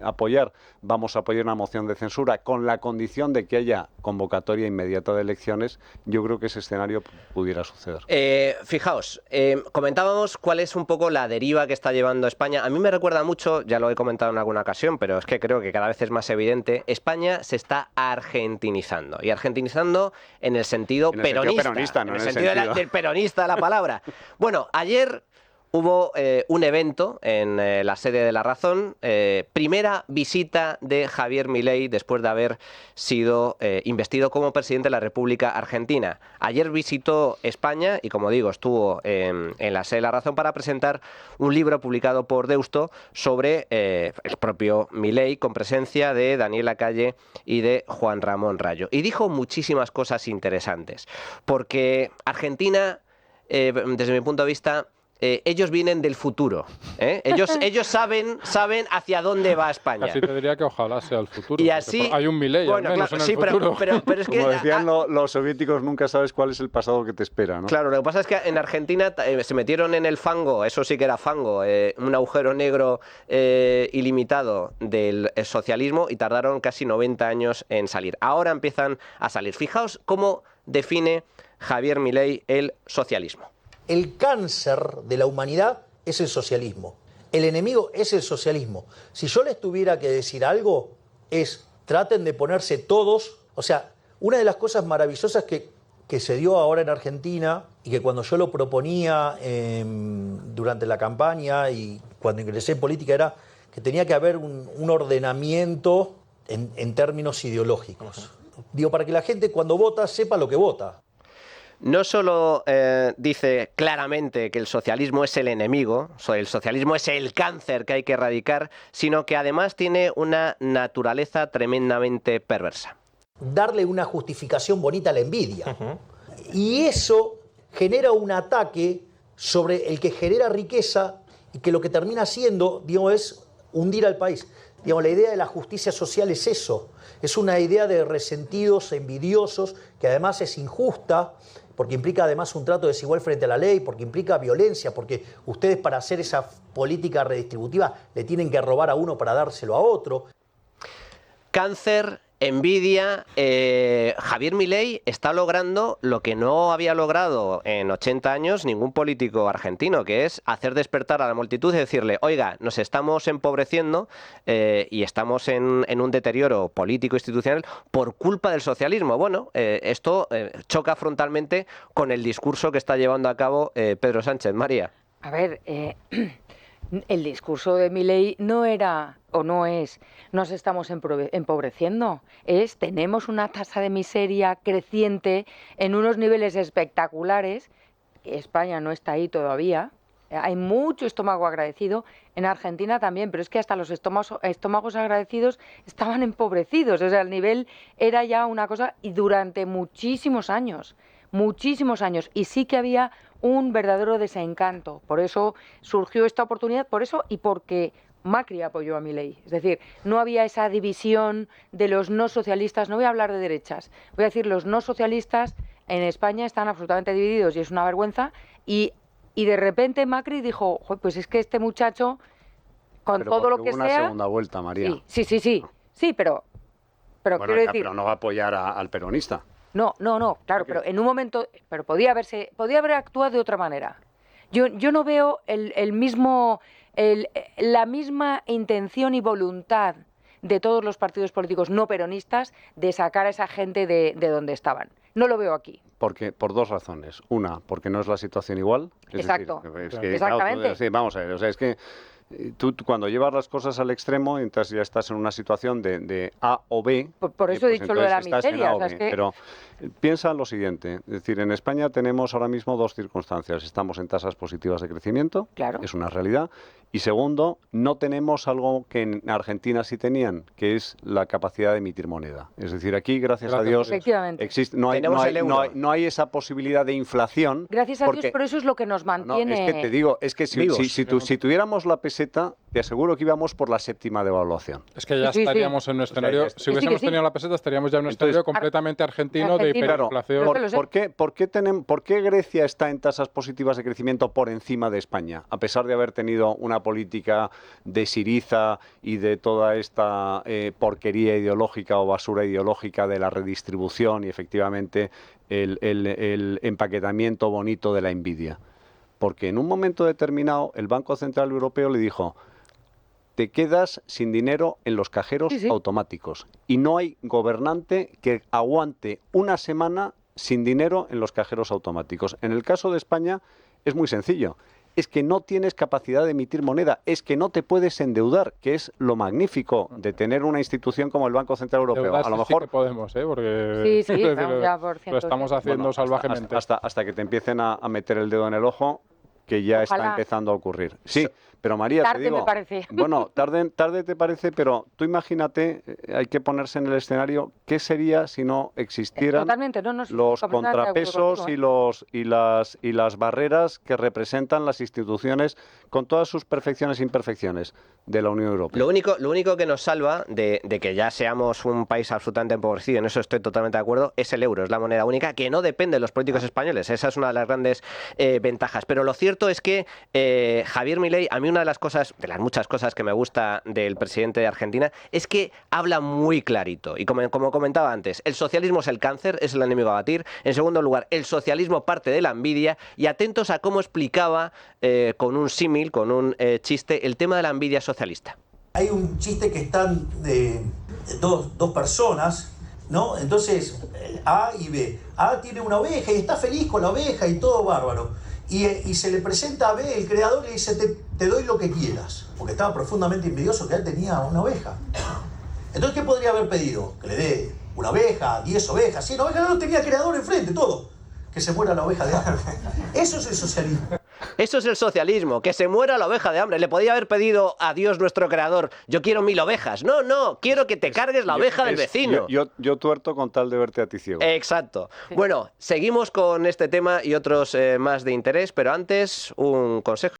apoyar, vamos a apoyar una moción de censura con la condición de que haya convocatoria inmediata de elecciones, yo creo que ese escenario pudiera suceder. Fijaos, comentábamos cuál es un poco la deriva que está llevando España. A mí me recuerda mucho, ya lo he comentado en alguna ocasión, pero es que creo que cada vez es más evidente, España se está argentinizando, y argentinizando en el sentido peronista, no en el sentido del peronista de la palabra. Bueno, ayer hubo un evento en la sede de La Razón, primera visita de Javier Milei después de haber sido investido como presidente de la República Argentina. Ayer visitó España y, como digo, estuvo en la sede de La Razón para presentar un libro publicado por Deusto sobre el propio Milei, con presencia de Daniela Calle y de Juan Ramón Rayo. Y dijo muchísimas cosas interesantes, porque Argentina, desde mi punto de vista, ellos vienen del futuro, ellos saben hacia dónde va España. Casi te diría que ojalá sea el futuro. Y así, hay un Milei, bueno, al menos, claro, en el futuro. Pero es que, como decían los soviéticos, nunca sabes cuál es el pasado que te espera, ¿no? Claro, lo que pasa es que en Argentina se metieron en el fango, eso sí que era fango, un agujero negro ilimitado del socialismo, y tardaron casi 90 años en salir. Ahora empiezan a salir. Fijaos cómo define Javier Milei el socialismo. El cáncer de la humanidad es el socialismo. El enemigo es el socialismo. Si yo les tuviera que decir algo, es: traten de ponerse todos. O sea, una de las cosas maravillosas que se dio ahora en Argentina, y que cuando yo lo proponía durante la campaña y cuando ingresé en política, era que tenía que haber un ordenamiento en términos ideológicos. Digo, para que la gente cuando vota sepa lo que vota. No solo dice claramente que el socialismo es el enemigo, el socialismo es el cáncer que hay que erradicar, sino que además tiene una naturaleza tremendamente perversa. Darle una justificación bonita a la envidia. Y eso genera un ataque sobre el que genera riqueza, y que lo que termina haciendo, digamos, es hundir al país. Digamos, la idea de la justicia social es eso. Es una idea de resentidos, envidiosos, que además es injusta, porque implica además un trato desigual frente a la ley, porque implica violencia, porque ustedes, para hacer esa política redistributiva, le tienen que robar a uno para dárselo a otro. Cáncer envidia. Javier Milei está logrando lo que no había logrado en 80 años ningún político argentino, que es hacer despertar a la multitud y decirle, oiga, nos estamos empobreciendo y estamos en un deterioro político institucional por culpa del socialismo. Bueno, esto choca frontalmente con el discurso que está llevando a cabo Pedro Sánchez. María. A ver, el discurso de Milei no era o no es nos estamos empobreciendo, es tenemos una tasa de miseria creciente en unos niveles espectaculares. España no está ahí todavía, hay mucho estómago agradecido, en Argentina también, pero es que hasta los estómagos agradecidos estaban empobrecidos, o sea, el nivel era ya una cosa, y durante muchísimos años, y sí que había un verdadero desencanto. Por eso surgió esta oportunidad, por eso y porque Macri apoyó a Milei. Es decir, no había esa división de los no socialistas, no voy a hablar de derechas, voy a decir los no socialistas en España están absolutamente divididos y es una vergüenza, y de repente Macri dijo, pues es que este muchacho, con pero todo lo que hubo una sea... segunda vuelta, María. Sí, pero bueno, quiero decir... pero no va a apoyar al peronista. No, claro, pero en un momento, pero podía haber actuado de otra manera. Yo no veo la misma intención y voluntad de todos los partidos políticos no peronistas de sacar a esa gente de donde estaban. No lo veo aquí. Porque, por dos razones. Una, porque no es la situación igual. Exacto. Exactamente. Claro, sí, vamos a ver, o sea, es que tú cuando llevas las cosas al extremo, entonces ya estás en una situación de A o B. Por eso he dicho lo de la miseria. O sea, es que... Pero piensa en lo siguiente, es decir, en España tenemos ahora mismo dos circunstancias. Estamos en tasas positivas de crecimiento, claro, es una realidad. Y segundo, no tenemos algo que en Argentina sí tenían, que es la capacidad de emitir moneda. Es decir, aquí, gracias a Dios, existe, no hay esa posibilidad de inflación. Gracias a Dios, pero eso es lo que nos mantiene. Es que te digo, es que si tuviéramos la peseta, te aseguro que íbamos por la séptima devaluación. Es que ya estaríamos en un escenario, si hubiésemos tenido la peseta, estaríamos ya en un escenario completamente argentino de hiperinflación. ¿Por qué Grecia está en tasas positivas de crecimiento por encima de España? A pesar de haber tenido una política de Syriza y de toda esta porquería ideológica o basura ideológica de la redistribución y efectivamente el empaquetamiento bonito de la envidia. Porque en un momento determinado el Banco Central Europeo le dijo: te quedas sin dinero en los cajeros automáticos. Y no hay gobernante que aguante una semana sin dinero en los cajeros automáticos. En el caso de España es muy sencillo. Es que no tienes capacidad de emitir moneda, es que no te puedes endeudar, que es lo magnífico de tener una institución como el Banco Central Europeo. A lo mejor sí que podemos, porque lo estamos haciendo salvajemente. Hasta que te empiecen a meter el dedo en el ojo, que ya está empezando a ocurrir. Sí, pero María, tarde te digo, me parece. Bueno, tarde te parece, pero tú imagínate, hay que ponerse en el escenario, ¿qué sería si no existieran los contrapesos y las barreras que representan las instituciones con todas sus perfecciones e imperfecciones de la Unión Europea? Lo único que nos salva de que ya seamos un país absolutamente empobrecido, en eso estoy totalmente de acuerdo, es el euro, es la moneda única que no depende de los políticos españoles. Esa es una de las grandes ventajas. Pero lo cierto es que Javier Milei, a mí una de las muchas cosas que me gusta del presidente de Argentina es que habla muy clarito. Y como comentaba antes, el socialismo es el cáncer, es el enemigo a batir. En segundo lugar, el socialismo parte de la envidia. Y atentos a cómo explicaba con un símil, con un chiste, el tema de la envidia socialista. Hay un chiste que están dos personas, ¿no? Entonces, A y B. A tiene una oveja y está feliz con la oveja y todo bárbaro. Y se le presenta a B, el creador, y le dice, te doy lo que quieras. Porque estaba profundamente envidioso que él tenía una oveja. Entonces, ¿qué podría haber pedido? Que le dé una oveja, 10 ovejas, 100 ovejas. No, tenía creador enfrente, todo. Que se muera la oveja de hambre. Eso es el socialismo. Eso es el socialismo, que se muera la oveja de hambre. Le podía haber pedido a Dios, nuestro creador, yo quiero 1000 ovejas. No, quiero que te cargues la oveja del vecino. Yo tuerto con tal de verte a ti ciego. Exacto. Bueno, seguimos con este tema y otros más de interés, pero antes un consejo.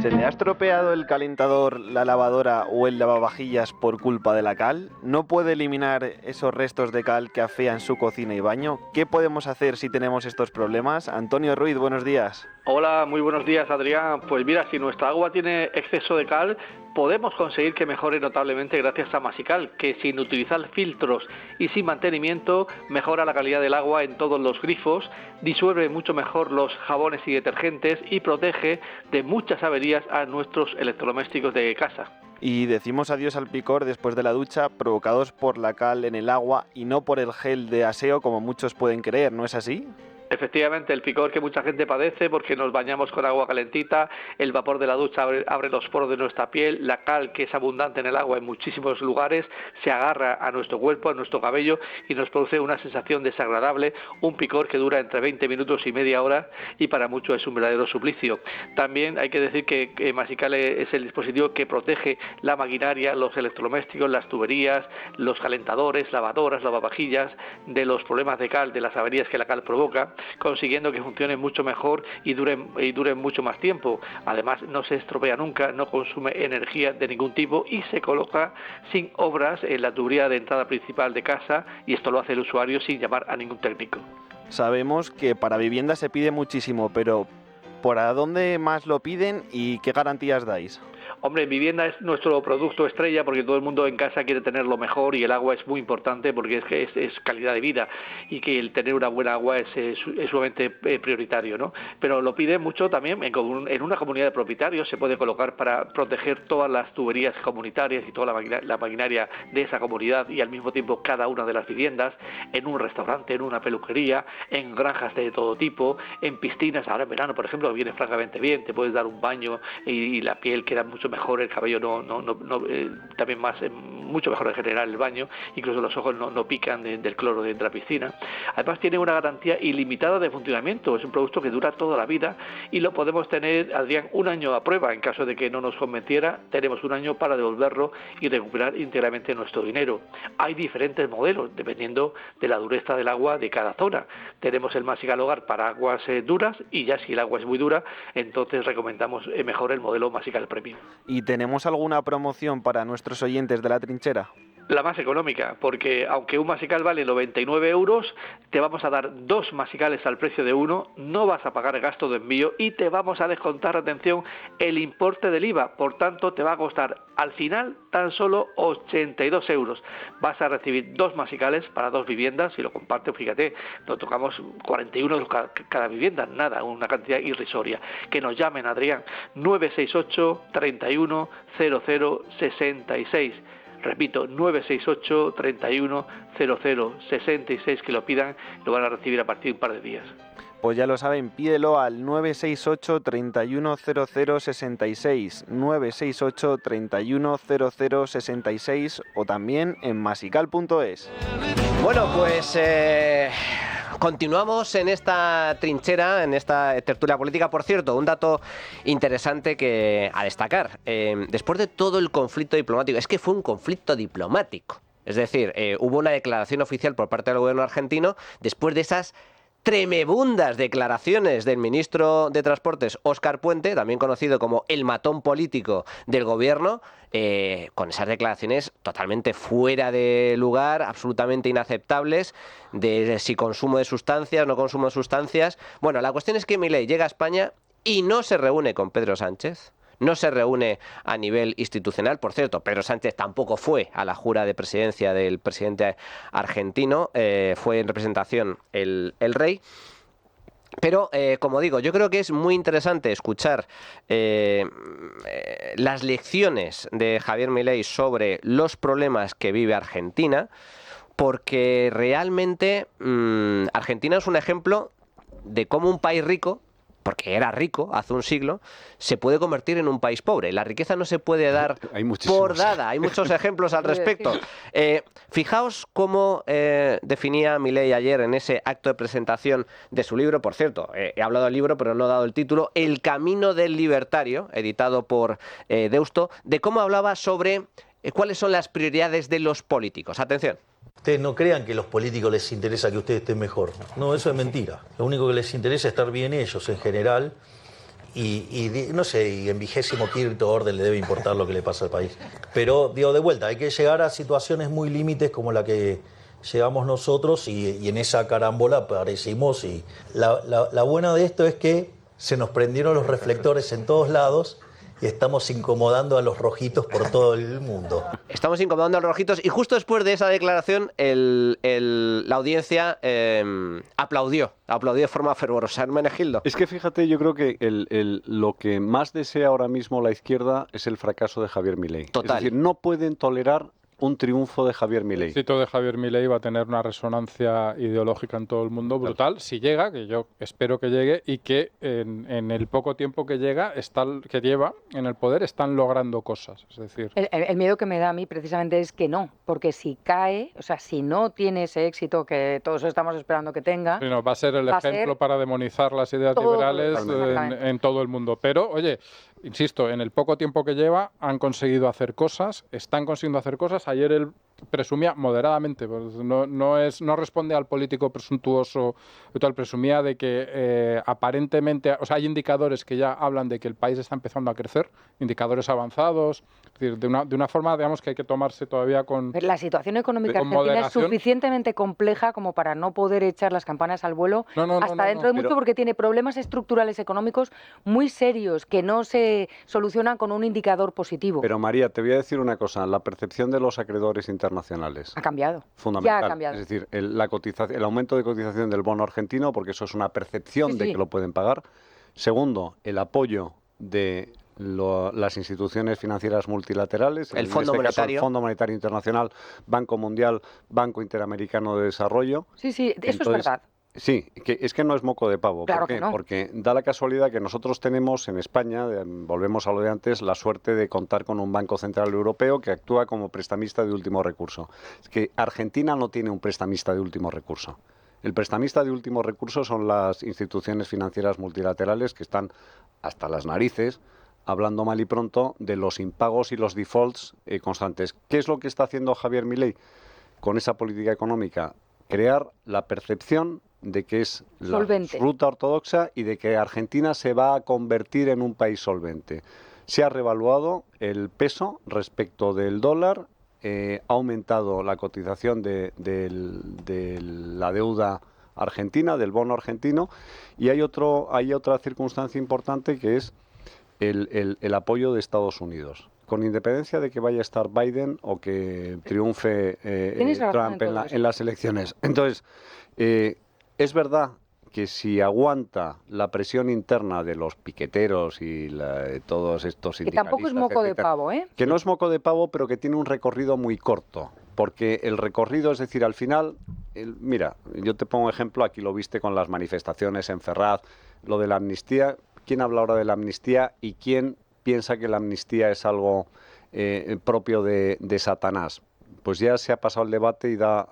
¿Se le ha estropeado el calentador, la lavadora o el lavavajillas por culpa de la cal? ¿No puede eliminar esos restos de cal que afean su cocina y baño? ¿Qué podemos hacer si tenemos estos problemas? Antonio Ruiz, buenos días. Hola, muy buenos días, Adrián. Pues mira, si nuestra agua tiene exceso de cal, podemos conseguir que mejore notablemente gracias a Masical, que sin utilizar filtros y sin mantenimiento mejora la calidad del agua en todos los grifos, disuelve mucho mejor los jabones y detergentes y protege de muchas averías a nuestros electrodomésticos de casa. Y decimos adiós al picor después de la ducha provocados por la cal en el agua y no por el gel de aseo como muchos pueden creer, ¿no es así? Efectivamente, el picor que mucha gente padece porque nos bañamos con agua calentita, el vapor de la ducha abre los poros de nuestra piel, la cal que es abundante en el agua en muchísimos lugares se agarra a nuestro cuerpo, a nuestro cabello y nos produce una sensación desagradable, un picor que dura entre 20 minutos y media hora y para muchos es un verdadero suplicio. También hay que decir que Masical es el dispositivo que protege la maquinaria, los electrodomésticos, las tuberías, los calentadores, lavadoras, lavavajillas de los problemas de cal, de las averías que la cal provoca, consiguiendo que funcionen mucho mejor y duren mucho más tiempo. Además, no se estropea nunca, no consume energía de ningún tipo y se coloca sin obras en la tubería de entrada principal de casa y esto lo hace el usuario sin llamar a ningún técnico. Sabemos que para vivienda se pide muchísimo, pero ¿por dónde más lo piden y qué garantías dais? Hombre, vivienda es nuestro producto estrella porque todo el mundo en casa quiere tener lo mejor y el agua es muy importante porque es calidad de vida y que el tener una buena agua es sumamente prioritario, ¿no? Pero lo pide mucho también en una comunidad de propietarios, se puede colocar para proteger todas las tuberías comunitarias y toda la maquinaria de esa comunidad y al mismo tiempo cada una de las viviendas, en un restaurante, en una peluquería, en granjas de todo tipo, en piscinas, ahora en verano, por ejemplo, viene francamente bien, te puedes dar un baño y la piel queda mucho mejor, el cabello también más, mucho mejor en general el baño, incluso los ojos no pican del cloro de la piscina. Además tiene una garantía ilimitada de funcionamiento, es un producto que dura toda la vida y lo podemos tener, Adrián, un año a prueba. En caso de que no nos convenciera, tenemos un año para devolverlo y recuperar íntegramente nuestro dinero. Hay diferentes modelos dependiendo de la dureza del agua de cada zona. Tenemos el Masical Hogar para aguas duras y ya si el agua es muy dura, entonces recomendamos mejor el modelo Masical Premium. ¿Y tenemos alguna promoción para nuestros oyentes de La Trinchera? La más económica, porque aunque un Masical vale 99 euros, te vamos a dar 2 Masicales al precio de uno, no vas a pagar gasto de envío y te vamos a descontar, atención, el importe del IVA. Por tanto, te va a costar al final tan solo 82 euros. Vas a recibir 2 Masicales para 2 viviendas. Si lo compartes, fíjate, nos tocamos 41 euros cada vivienda, nada, una cantidad irrisoria. Que nos llamen, Adrián, 968 31 00 66. Repito, 968 31 00 66, que lo pidan, lo van a recibir a partir de un par de días. Pues ya lo saben, pídelo al 968 31 00 66, 968 31 00 66 o también en masical.es. Bueno, pues continuamos en esta trinchera, en esta tertulia política. Por cierto, un dato interesante a destacar. Después de todo el conflicto diplomático, es que fue un conflicto diplomático. Es decir, hubo una declaración oficial por parte del gobierno argentino después de esas tremebundas declaraciones del ministro de Transportes, Óscar Puente, también conocido como el matón político del gobierno, con esas declaraciones totalmente fuera de lugar, absolutamente inaceptables, de si consumo de sustancias, no consumo de sustancias. Bueno, la cuestión es que Milei llega a España y no se reúne con Pedro Sánchez. No se reúne a nivel institucional. Por cierto, Pedro Sánchez tampoco fue a la jura de presidencia del presidente argentino, fue en representación el rey. Pero, como digo, yo creo que es muy interesante escuchar las lecciones de Javier Milei sobre los problemas que vive Argentina, porque realmente Argentina es un ejemplo de cómo un país rico, porque era rico hace un siglo, se puede convertir en un país pobre. La riqueza no se puede dar por dada. Hay muchos ejemplos al respecto. Fijaos cómo definía Milei ayer en ese acto de presentación de su libro. Por cierto, he hablado del libro, pero no he dado el título. El camino del libertario, editado por Deusto, de cómo hablaba sobre cuáles son las prioridades de los políticos. Atención. Ustedes no crean que a los políticos les interesa que ustedes estén mejor. No, eso es mentira. Lo único que les interesa es estar bien ellos en general no sé, y en 25º orden le debe importar lo que le pasa al país. Pero, digo, de vuelta, hay que llegar a situaciones muy límites como la que llegamos nosotros y en esa carambola aparecimos. Y la buena de esto es que se nos prendieron los reflectores en todos lados y estamos incomodando a los rojitos por todo el mundo. Estamos incomodando a los rojitos y justo después de esa declaración la audiencia aplaudió de forma fervorosa. Hermenegildo. Es que fíjate, yo creo que lo que más desea ahora mismo la izquierda es el fracaso de Javier Milei. Total. Es decir, no pueden tolerar un triunfo de Javier Milei. El éxito de Javier Milei va a tener una resonancia ideológica en todo el mundo brutal, si llega, que yo espero que llegue, y que en el poco tiempo que lleva en el poder están logrando cosas. Es decir, el miedo que me da a mí precisamente es que no, porque si cae, o sea, si no tiene ese éxito que todos estamos esperando que tenga, va a ser el ejemplo para demonizar las ideas liberales en todo el mundo. Pero, oye, insisto, en el poco tiempo que lleva han conseguido hacer cosas, están consiguiendo hacer cosas. Ayer él presumía moderadamente, pues no responde al político presuntuoso, presumía de que aparentemente, o sea, hay indicadores que ya hablan de que el país está empezando a crecer, indicadores avanzados, es decir, de una forma, digamos, que hay que tomarse todavía con la situación económica argentina es suficientemente compleja como para no poder echar las campanas al vuelo hasta dentro de mucho, porque tiene problemas estructurales económicos muy serios que no se solucionan con un indicador positivo. Pero María, te voy a decir una cosa, la percepción de los acreedores internacionales ha cambiado. Fundamental. Ya ha cambiado. Es decir, el aumento de cotización del bono argentino, porque eso es una percepción de que lo pueden pagar. Segundo, el apoyo de las instituciones financieras multilaterales, el Fondo Monetario. El Fondo Monetario Internacional, Banco Mundial, Banco Interamericano de Desarrollo. Sí, eso es verdad. Sí, es que no es moco de pavo. Claro ¿Por qué? Que no. Porque da la casualidad que nosotros tenemos en España, volvemos a lo de antes, la suerte de contar con un Banco Central Europeo que actúa como prestamista de último recurso. Es que Argentina no tiene un prestamista de último recurso. El prestamista de último recurso son las instituciones financieras multilaterales que están hasta las narices, hablando mal y pronto, de los impagos y los defaults constantes. ¿Qué es lo que está haciendo Javier Milei con esa política económica? Crear la percepción de que es la ruta ortodoxa y de que Argentina se va a convertir en un país solvente. Se ha revaluado el peso respecto del dólar, ha aumentado la cotización de la deuda argentina, del bono argentino, y hay otra circunstancia importante que es el apoyo de Estados Unidos. Con independencia de que vaya a estar Biden o que triunfe Trump en las elecciones. Entonces, es verdad que si aguanta la presión interna de los piqueteros y todos estos sindicalistas... Que tampoco es moco de pavo, ¿eh? Que no es moco de pavo, pero que tiene un recorrido muy corto. Porque el recorrido, es decir, al final... mira, yo te pongo ejemplo, aquí lo viste con las manifestaciones en Ferraz, lo de la amnistía. ¿Quién habla ahora de la amnistía y quién piensa que la amnistía es algo propio de Satanás? Pues ya se ha pasado el debate y da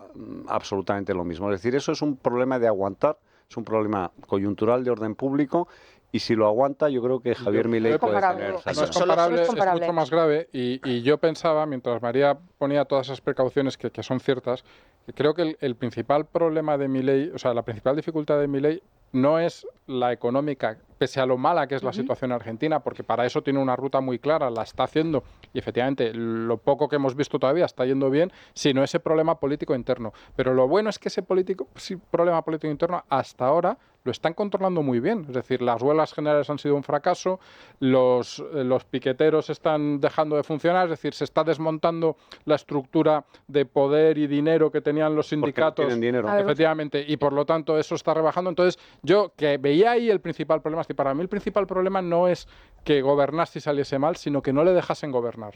absolutamente lo mismo. Es decir, eso es un problema de aguantar, es un problema coyuntural de orden público, y si lo aguanta, yo creo que Javier Milei puede tener... No es comparable, es mucho más grave, y yo pensaba, mientras María ponía todas esas precauciones que son ciertas, que creo que el principal problema de Milei, o sea, la principal dificultad de Milei no es la económica, pese a lo mala que es la situación argentina, porque para eso tiene una ruta muy clara, la está haciendo, y efectivamente lo poco que hemos visto todavía está yendo bien, sino ese problema político interno. Pero lo bueno es que ese problema político interno hasta ahora lo están controlando muy bien. Es decir, las huelgas generales han sido un fracaso, los piqueteros están dejando de funcionar, es decir, se está desmontando la estructura de poder y dinero que tenían los sindicatos. Porque no tienen dinero. Efectivamente, y por lo tanto eso está rebajando. Entonces, yo que veía ahí el principal problema, es que para mí el principal problema no es que gobernase y saliese mal, sino que no le dejasen gobernar.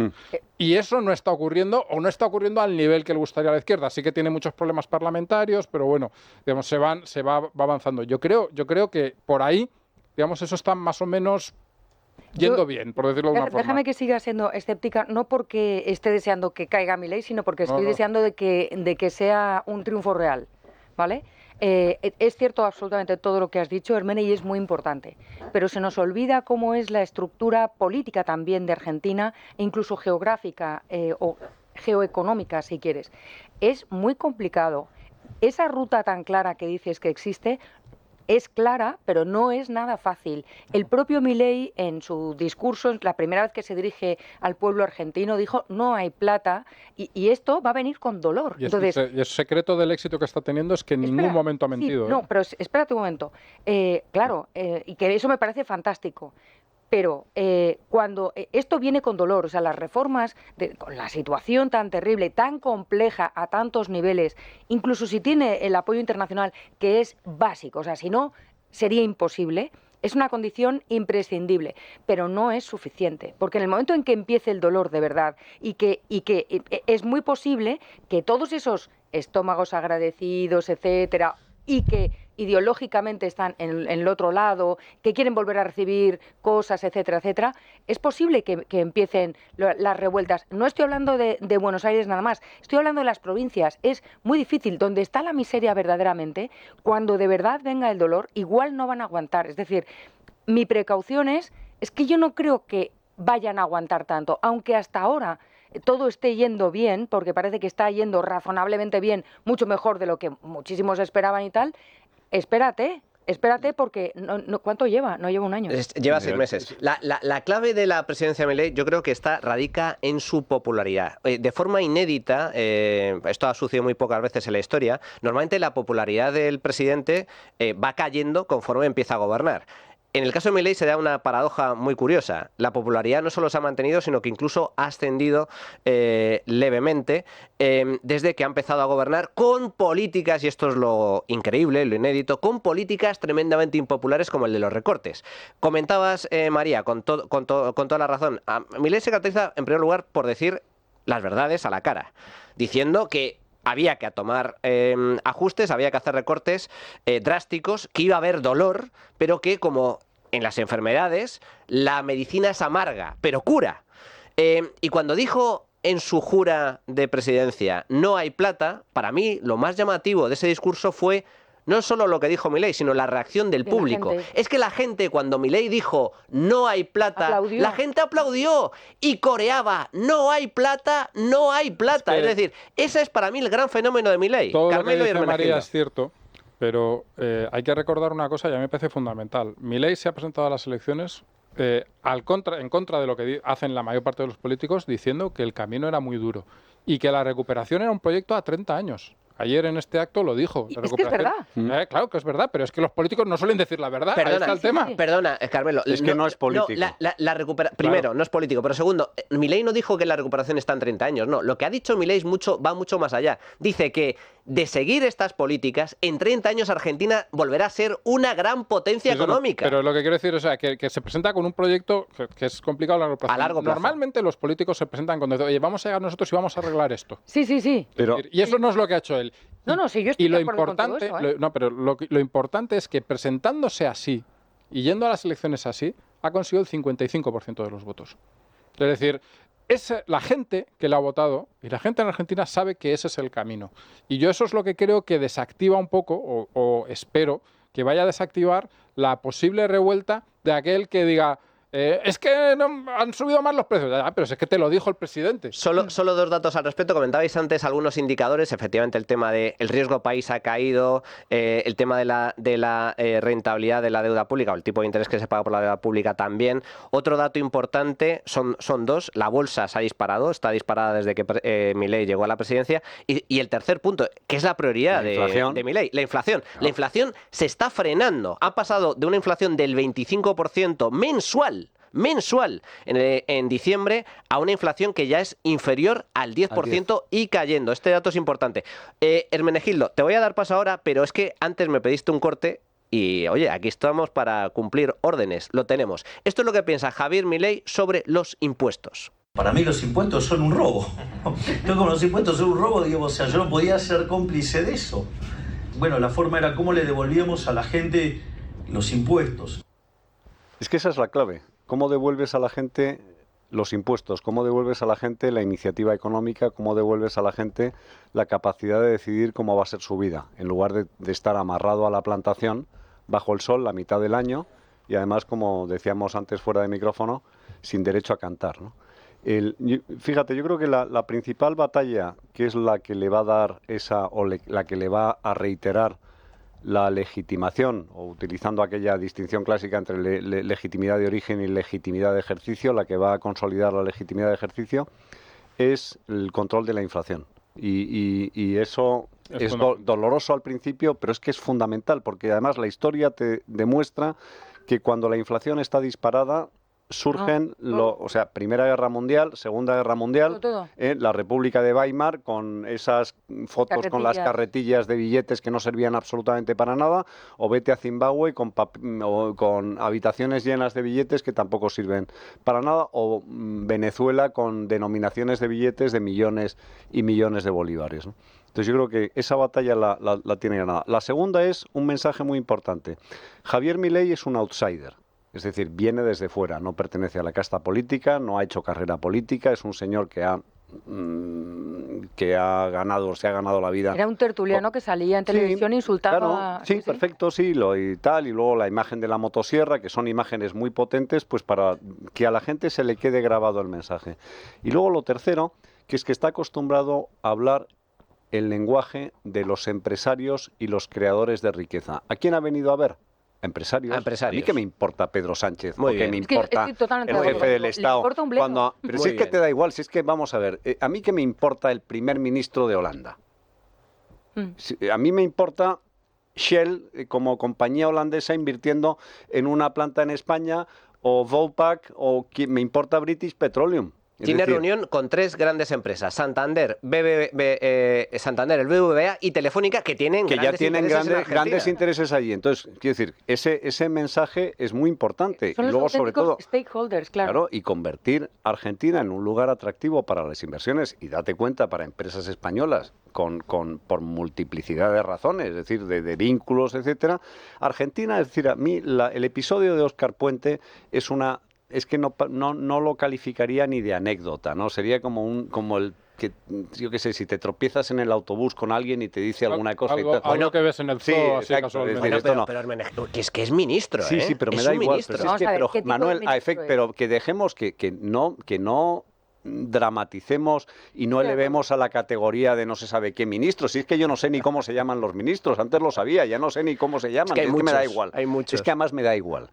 Y eso no está ocurriendo, o no está ocurriendo al nivel que le gustaría a la izquierda. Sí que tiene muchos problemas parlamentarios, pero bueno, digamos, se va avanzando. Yo creo que por ahí, digamos, eso está más o menos yendo bien, por decirlo de una forma. Déjame que siga siendo escéptica, no porque esté deseando que caiga Milei, sino porque estoy deseando de que sea un triunfo real, ¿vale? Es cierto absolutamente todo lo que has dicho, Hermene, y es muy importante, pero se nos olvida cómo es la estructura política también de Argentina, e incluso geográfica o geoeconómica, si quieres. Es muy complicado. Esa ruta tan clara que dices que existe es clara, pero no es nada fácil. El propio Milei, en su discurso, la primera vez que se dirige al pueblo argentino, dijo no hay plata y esto va a venir con dolor. Y el secreto del éxito que está teniendo es que en ningún momento ha mentido. Sí, no, pero espérate un momento. Claro, y que eso me parece fantástico. Pero cuando esto viene con dolor, o sea, las reformas, con la situación tan terrible, tan compleja a tantos niveles, incluso si tiene el apoyo internacional, que es básico, o sea, si no, sería imposible, es una condición imprescindible, pero no es suficiente, porque en el momento en que empiece el dolor de verdad y que es muy posible que todos esos estómagos agradecidos, etcétera, y que ideológicamente están en el otro lado, que quieren volver a recibir cosas, etcétera, etcétera, es posible que empiecen las revueltas. No estoy hablando de Buenos Aires nada más, estoy hablando de las provincias. Es muy difícil. Donde está la miseria verdaderamente, cuando de verdad venga el dolor, igual no van a aguantar. Es decir, mi precaución es que yo no creo que vayan a aguantar tanto, aunque hasta ahora todo esté yendo bien, porque parece que está yendo razonablemente bien, mucho mejor de lo que muchísimos esperaban y tal. Espérate porque ¿cuánto lleva? No lleva un año. Lleva 6 meses. La clave de la presidencia de Milei yo creo que radica en su popularidad. De forma inédita, esto ha sucedido muy pocas veces en la historia, normalmente la popularidad del presidente va cayendo conforme empieza a gobernar. En el caso de Milei se da una paradoja muy curiosa. La popularidad no solo se ha mantenido, sino que incluso ha ascendido levemente desde que ha empezado a gobernar con políticas, y esto es lo increíble, lo inédito, con políticas tremendamente impopulares como el de los recortes. Comentabas, María, con toda la razón, Milei se caracteriza en primer lugar por decir las verdades a la cara, diciendo que había que tomar ajustes, había que hacer recortes drásticos, que iba a haber dolor, pero que, como en las enfermedades, la medicina es amarga, pero cura. Y cuando dijo en su jura de presidencia no hay plata, para mí lo más llamativo de ese discurso fue no solo lo que dijo Milei, sino la reacción del público. Es que la gente, cuando Milei dijo no hay plata, aplaudió. La gente aplaudió y coreaba no hay plata, no hay plata. Es decir, ese es para mí el gran fenómeno de Milei. Todo lo que dice María es cierto, pero hay que recordar una cosa y a mí me parece fundamental. Milei se ha presentado a las elecciones en contra de lo que hacen la mayor parte de los políticos, diciendo que el camino era muy duro y que la recuperación era un proyecto a 30 años. Ayer en este acto lo dijo. Es que es verdad. Claro que es verdad, pero es que los políticos no suelen decir la verdad. Perdona, ahí está el tema. Perdona, Carmelo. Es que no es político. Primero, no es político, pero segundo, Milei no dijo que la recuperación está en 30 años, no. Lo que ha dicho Milei va mucho más allá. Dice que de seguir estas políticas, en 30 años Argentina volverá a ser una gran potencia económica. Pero lo que quiero decir es que se presenta con un proyecto que es complicado a largo plazo. A largo plazo. Normalmente los políticos se presentan con oye, vamos a llegar nosotros y vamos a arreglar esto. Sí. Y eso no es lo que ha hecho él. No, sí, yo estoy de acuerdo con todo eso, lo importante es que presentándose así y yendo a las elecciones así, ha conseguido el 55% de los votos. Es decir, es la gente que le ha votado y la gente en Argentina sabe que ese es el camino. Y yo eso es lo que creo que desactiva un poco, o espero que vaya a desactivar la posible revuelta de aquel que diga es que no, han subido más los precios. Pero es que te lo dijo el presidente. Solo 2 datos al respecto. Comentabais antes algunos indicadores. Efectivamente, el tema del riesgo país ha caído, el tema de la rentabilidad de la deuda pública, o el tipo de interés que se paga por la deuda pública también. Otro dato importante son 2. La bolsa se ha disparado, está disparada desde que Milei llegó a la presidencia. Y el tercer punto, que es la prioridad de Milei, la inflación. La inflación se está frenando. Ha pasado de una inflación del 25% mensual en diciembre a una inflación que ya es inferior al 10% y cayendo. Este dato es importante. Hermenegildo, te voy a dar paso ahora, pero es que antes me pediste un corte y, oye, aquí estamos para cumplir órdenes. Lo tenemos. Esto es lo que piensa Javier Milei sobre los impuestos. Para mí los impuestos son un robo. Yo como los impuestos son un robo, digo, o sea, yo no podía ser cómplice de eso. Bueno, la forma era cómo le devolvíamos a la gente los impuestos. Es que esa es la clave. ¿Cómo devuelves a la gente los impuestos? ¿Cómo devuelves a la gente la iniciativa económica? ¿Cómo devuelves a la gente la capacidad de decidir cómo va a ser su vida? En lugar de estar amarrado a la plantación, bajo el sol, la mitad del año, y además, como decíamos antes fuera de micrófono, sin derecho a cantar, ¿no? Fíjate, yo creo que la principal batalla, que es la que le va a dar la que le va a reiterar la legitimación, o utilizando aquella distinción clásica entre legitimidad de origen y legitimidad de ejercicio, la que va a consolidar la legitimidad de ejercicio es el control de la inflación. Y eso es doloroso al principio, pero es que es fundamental, porque además la historia te demuestra que cuando la inflación está disparada, surgen, o sea, Primera Guerra Mundial, Segunda Guerra Mundial, la República de Weimar, con esas fotos con las carretillas de billetes que no servían absolutamente para nada, o vete a Zimbabue con habitaciones llenas de billetes que tampoco sirven para nada, o Venezuela con denominaciones de billetes de millones y millones de bolívares, ¿no? Entonces yo creo que esa batalla la tiene ganada. La segunda es un mensaje muy importante. Javier Milei es un outsider. Es decir, viene desde fuera, no pertenece a la casta política, no ha hecho carrera política, es un señor que se ha ganado la vida. Era un tertuliano que salía en televisión insultando claro, sí, perfecto, y luego la imagen de la motosierra, que son imágenes muy potentes, pues para que a la gente se le quede grabado el mensaje. Y luego lo tercero, que es que está acostumbrado a hablar el lenguaje de los empresarios y los creadores de riqueza. ¿A quién ha venido a ver? Empresarios. A mí qué me importa Pedro Sánchez, o qué me importa el jefe del Estado. Pero si es que te da igual, si es que vamos a ver, a mí qué me importa el primer ministro de Holanda. A mí me importa Shell como compañía holandesa invirtiendo en una planta en España, o Vopak, o me importa British Petroleum. Tiene reunión con 3 grandes empresas, Santander, Santander, el BBVA y Telefónica, que ya tienen grandes intereses allí. Entonces, quiero decir, ese mensaje es muy importante. Son y luego, sobre todo, stakeholders, claro. Y convertir Argentina en un lugar atractivo para las inversiones, y date cuenta, para empresas españolas, por multiplicidad de razones, es decir, de vínculos, etcétera. Argentina, es decir, a mí el episodio de Óscar Puente es que no lo calificaría ni de anécdota, ¿no? Sería como el que, yo qué sé, si te tropiezas en el autobús con alguien y te dice alguna cosa algo que ves en el zoo, así casualmente. Pero que es ministro, ¿eh? Sí, pero me da igual. Pero Manuel, pero que dejemos que no dramaticemos y no elevemos a la categoría de no se sabe qué ministro. Si es que yo no sé ni cómo se llaman los ministros, antes lo sabía, ya no sé ni cómo se llaman, es que me da igual. Hay muchos. Es que además me da igual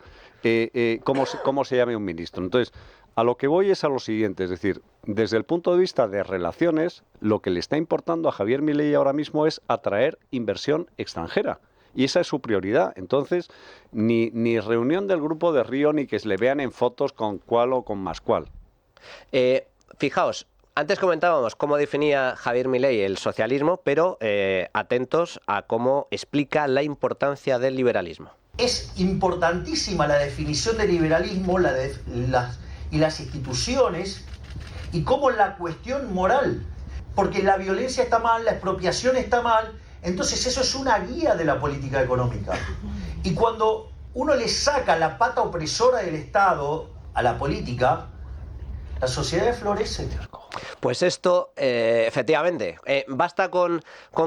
cómo se llame un ministro. Entonces, a lo que voy es a lo siguiente, es decir, desde el punto de vista de relaciones, lo que le está importando a Javier Milei ahora mismo es atraer inversión extranjera. Y esa es su prioridad. Entonces, ni reunión del grupo de Río, ni que se le vean en fotos con cuál o con más cuál. Fijaos, antes comentábamos cómo definía Javier Milei el socialismo, pero atentos a cómo explica la importancia del liberalismo. Es importantísima la definición de liberalismo y las instituciones, y cómo la cuestión moral, porque la violencia está mal, la expropiación está mal, entonces eso es una guía de la política económica. Y cuando uno le saca la pata opresora del Estado a la política, la sociedad florece. Pues esto, efectivamente, basta con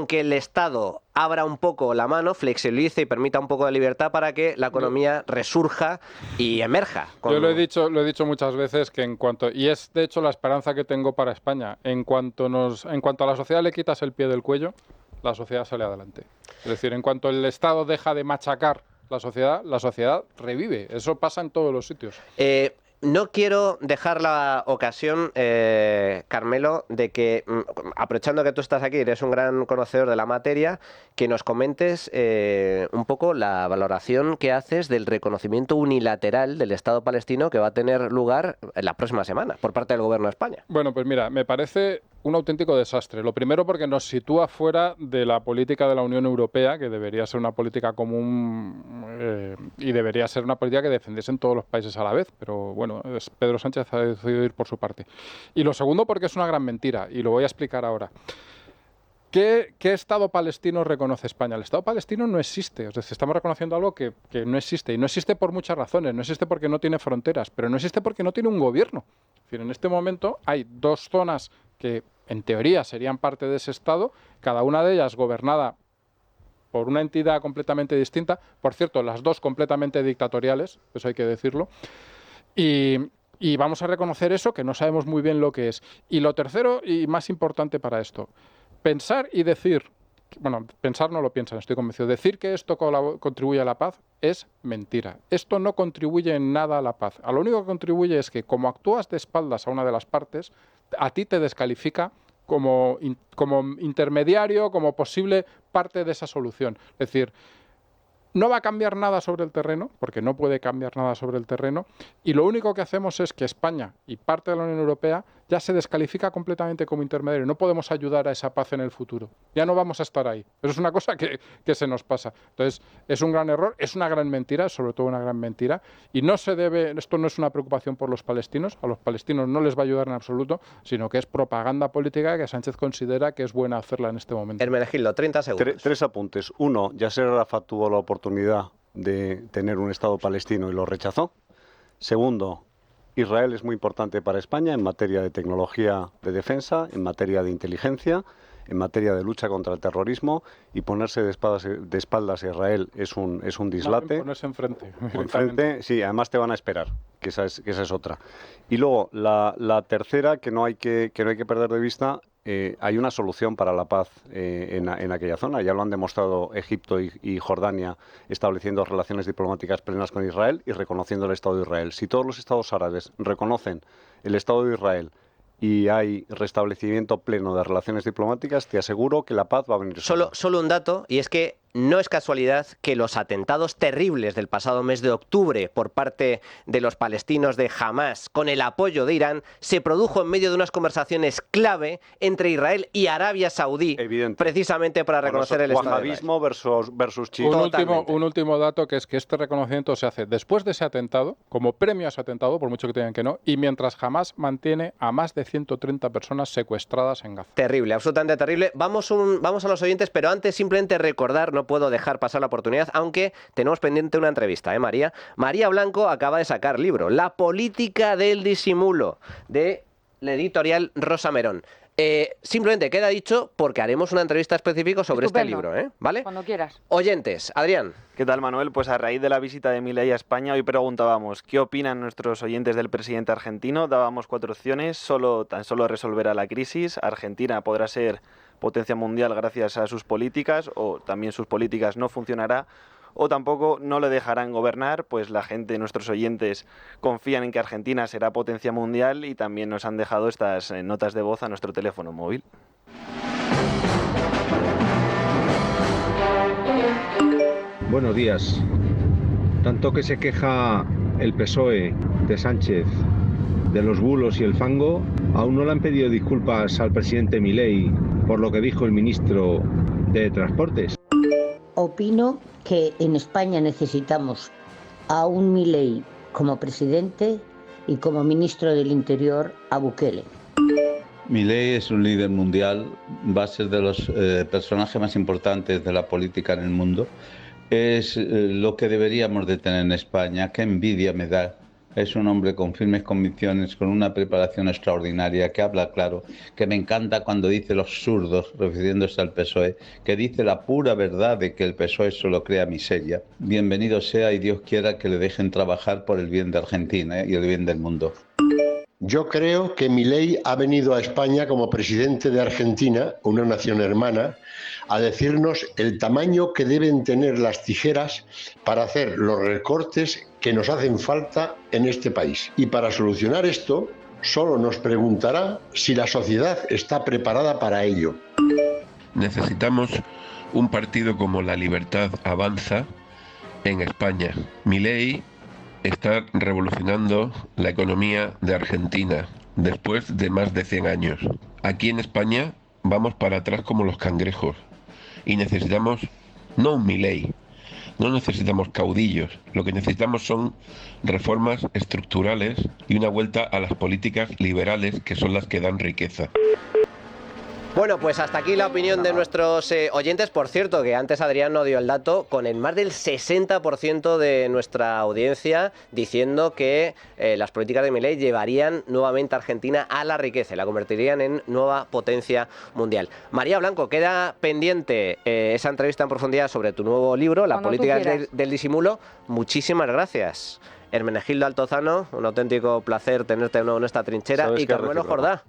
que el Estado abra un poco la mano, flexibilice y permita un poco de libertad para que la economía resurja y emerja. Yo lo he dicho muchas veces que y es de hecho la esperanza que tengo para España, en cuanto a la sociedad le quitas el pie del cuello, la sociedad sale adelante. Es decir, en cuanto el Estado deja de machacar la sociedad revive. Eso pasa en todos los sitios. No quiero dejar la ocasión, Carmelo, de que, aprovechando que tú estás aquí, eres un gran conocedor de la materia, que nos comentes un poco la valoración que haces del reconocimiento unilateral del Estado palestino que va a tener lugar la próxima semana por parte del Gobierno de España. Bueno, pues mira, me parece un auténtico desastre. Lo primero porque nos sitúa fuera de la política de la Unión Europea, que debería ser una política común y debería ser una política que defendiesen todos los países a la vez, pero bueno, Pedro Sánchez ha decidido ir por su parte. Y lo segundo porque es una gran mentira, y lo voy a explicar ahora. ¿Qué Estado palestino reconoce España? El Estado palestino no existe. Es decir, estamos reconociendo algo que no existe. Y no existe por muchas razones. No existe porque no tiene fronteras, pero no existe porque no tiene un gobierno. Es decir, en este momento hay 2 zonas que en teoría serían parte de ese Estado, cada una de ellas gobernada por una entidad completamente distinta. Por cierto, las 2 completamente dictatoriales, eso hay que decirlo. Y vamos a reconocer eso, que no sabemos muy bien lo que es. Y lo tercero y más importante para esto, pensar y decir bueno, pensar no lo piensan, estoy convencido. Decir que esto contribuye a la paz es mentira. Esto no contribuye en nada a la paz. A lo único que contribuye es que, como actúas de espaldas a una de las partes, a ti te descalifica como intermediario, como posible parte de esa solución. Es decir, no va a cambiar nada sobre el terreno, porque no puede cambiar nada sobre el terreno, y lo único que hacemos es que España y parte de la Unión Europea ya se descalifica completamente como intermediario. No podemos ayudar a esa paz en el futuro. Ya no vamos a estar ahí. Eso es una cosa que se nos pasa. Entonces, es un gran error, es una gran mentira, sobre todo una gran mentira, y no se debe, esto no es una preocupación por los palestinos, a los palestinos no les va a ayudar en absoluto, sino que es propaganda política que Sánchez considera que es buena hacerla en este momento. Hermenegildo, 30 segundos. Tres apuntes. Uno, Yasser Arafat tuvo la oportunidad de tener un Estado palestino y lo rechazó. Segundo, Israel es muy importante para España en materia de tecnología de defensa, en materia de inteligencia, en materia de lucha contra el terrorismo, y ponerse de espaldas a Israel es un dislate. No, ponerse enfrente. Enfrente, sí, además te van a esperar, que esa es otra. Y luego, la tercera, que no hay que perder de vista, hay una solución para la paz en aquella zona. Ya lo han demostrado Egipto y Jordania, estableciendo relaciones diplomáticas plenas con Israel y reconociendo el Estado de Israel. Si todos los estados árabes reconocen el Estado de Israel y hay restablecimiento pleno de relaciones diplomáticas, te aseguro que la paz va a venir sola. Solo un dato, y es que no es casualidad que los atentados terribles del pasado mes de octubre por parte de los palestinos de Hamás, con el apoyo de Irán, se produjo en medio de unas conversaciones clave entre Israel y Arabia Saudí, precisamente para reconocer el Estado de Israel. Wahabismo versus chiismo. Un último dato, que es que este reconocimiento se hace después de ese atentado, como premio a ese atentado, por mucho que tengan que no, y mientras Hamás mantiene a más de 130 personas secuestradas en Gaza. Terrible, absolutamente terrible. Vamos a los oyentes, pero antes simplemente recordar, no puedo dejar pasar la oportunidad, aunque tenemos pendiente una entrevista, María. María Blanco acaba de sacar libro, La política del disimulo, de la editorial Rosa Merón. Simplemente queda dicho porque haremos una entrevista específica sobre este libro, ¿vale? Cuando quieras. Oyentes, Adrián. ¿Qué tal, Manuel? Pues a raíz de la visita de Milei a España, hoy preguntábamos ¿qué opinan nuestros oyentes del presidente argentino? Dábamos 4 opciones, tan solo resolverá la crisis, Argentina podrá ser potencia mundial gracias a sus políticas, o también sus políticas no funcionará, o tampoco no le dejarán gobernar, pues la gente, nuestros oyentes, confían en que Argentina será potencia mundial y también nos han dejado estas notas de voz a nuestro teléfono móvil. Buenos días. Tanto que se queja el PSOE de Sánchez de los bulos y el fango, aún no le han pedido disculpas al presidente Milei por lo que dijo el ministro de Transportes. Opino que en España necesitamos a un Milei como presidente y como ministro del Interior a Bukele. Milei es un líder mundial, va a ser de los personajes más importantes de la política en el mundo. Es lo que deberíamos de tener en España. Qué envidia me da. Es un hombre con firmes convicciones, con una preparación extraordinaria, que habla claro, que me encanta cuando dice los zurdos, refiriéndose al PSOE, que dice la pura verdad de que el PSOE solo crea miseria. Bienvenido sea y Dios quiera que le dejen trabajar por el bien de Argentina y el bien del mundo. Yo creo que Milei ha venido a España como presidente de Argentina, una nación hermana, a decirnos el tamaño que deben tener las tijeras para hacer los recortes que nos hacen falta en este país. Y para solucionar esto, solo nos preguntará si la sociedad está preparada para ello. Necesitamos un partido como La Libertad Avanza en España. Milei está revolucionando la economía de Argentina después de más de 100 años. Aquí en España vamos para atrás como los cangrejos y necesitamos no un Milei, no necesitamos caudillos, lo que necesitamos son reformas estructurales y una vuelta a las políticas liberales que son las que dan riqueza. Bueno, pues hasta aquí la opinión de nuestros oyentes. Por cierto, que antes Adrián no dio el dato, con el más del 60% de nuestra audiencia diciendo que las políticas de Milei llevarían nuevamente a Argentina a la riqueza y la convertirían en nueva potencia mundial. María Blanco, queda pendiente esa entrevista en profundidad sobre tu nuevo libro, La política del disimulo. Muchísimas gracias. Hermenegildo Altozano, un auténtico placer tenerte de nuevo en esta trinchera. Y Carmelo Jordá.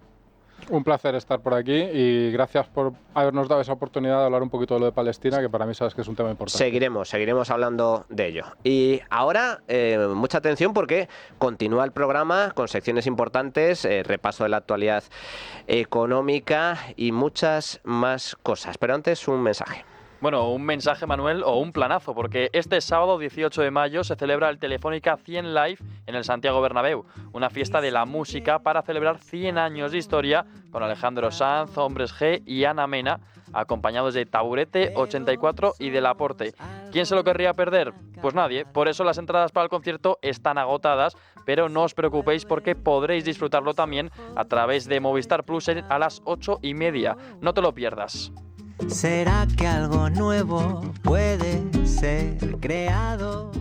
Un placer estar por aquí y gracias por habernos dado esa oportunidad de hablar un poquito de lo de Palestina, que para mí sabes que es un tema importante. Seguiremos hablando de ello. Y ahora, mucha atención porque continúa el programa con secciones importantes, repaso de la actualidad económica y muchas más cosas. Pero antes, un mensaje. Bueno, un mensaje, Manuel, o un planazo, porque este sábado 18 de mayo se celebra el Telefónica 100 Live en el Santiago Bernabéu, una fiesta de la música para celebrar 100 años de historia con Alejandro Sanz, Hombres G y Ana Mena, acompañados de Taburete, 84 y Del Aporte. ¿Quién se lo querría perder? Pues nadie, por eso las entradas para el concierto están agotadas, pero no os preocupéis porque podréis disfrutarlo también a través de Movistar Plus a las 8:30. No te lo pierdas. ¿Será que algo nuevo puede ser creado?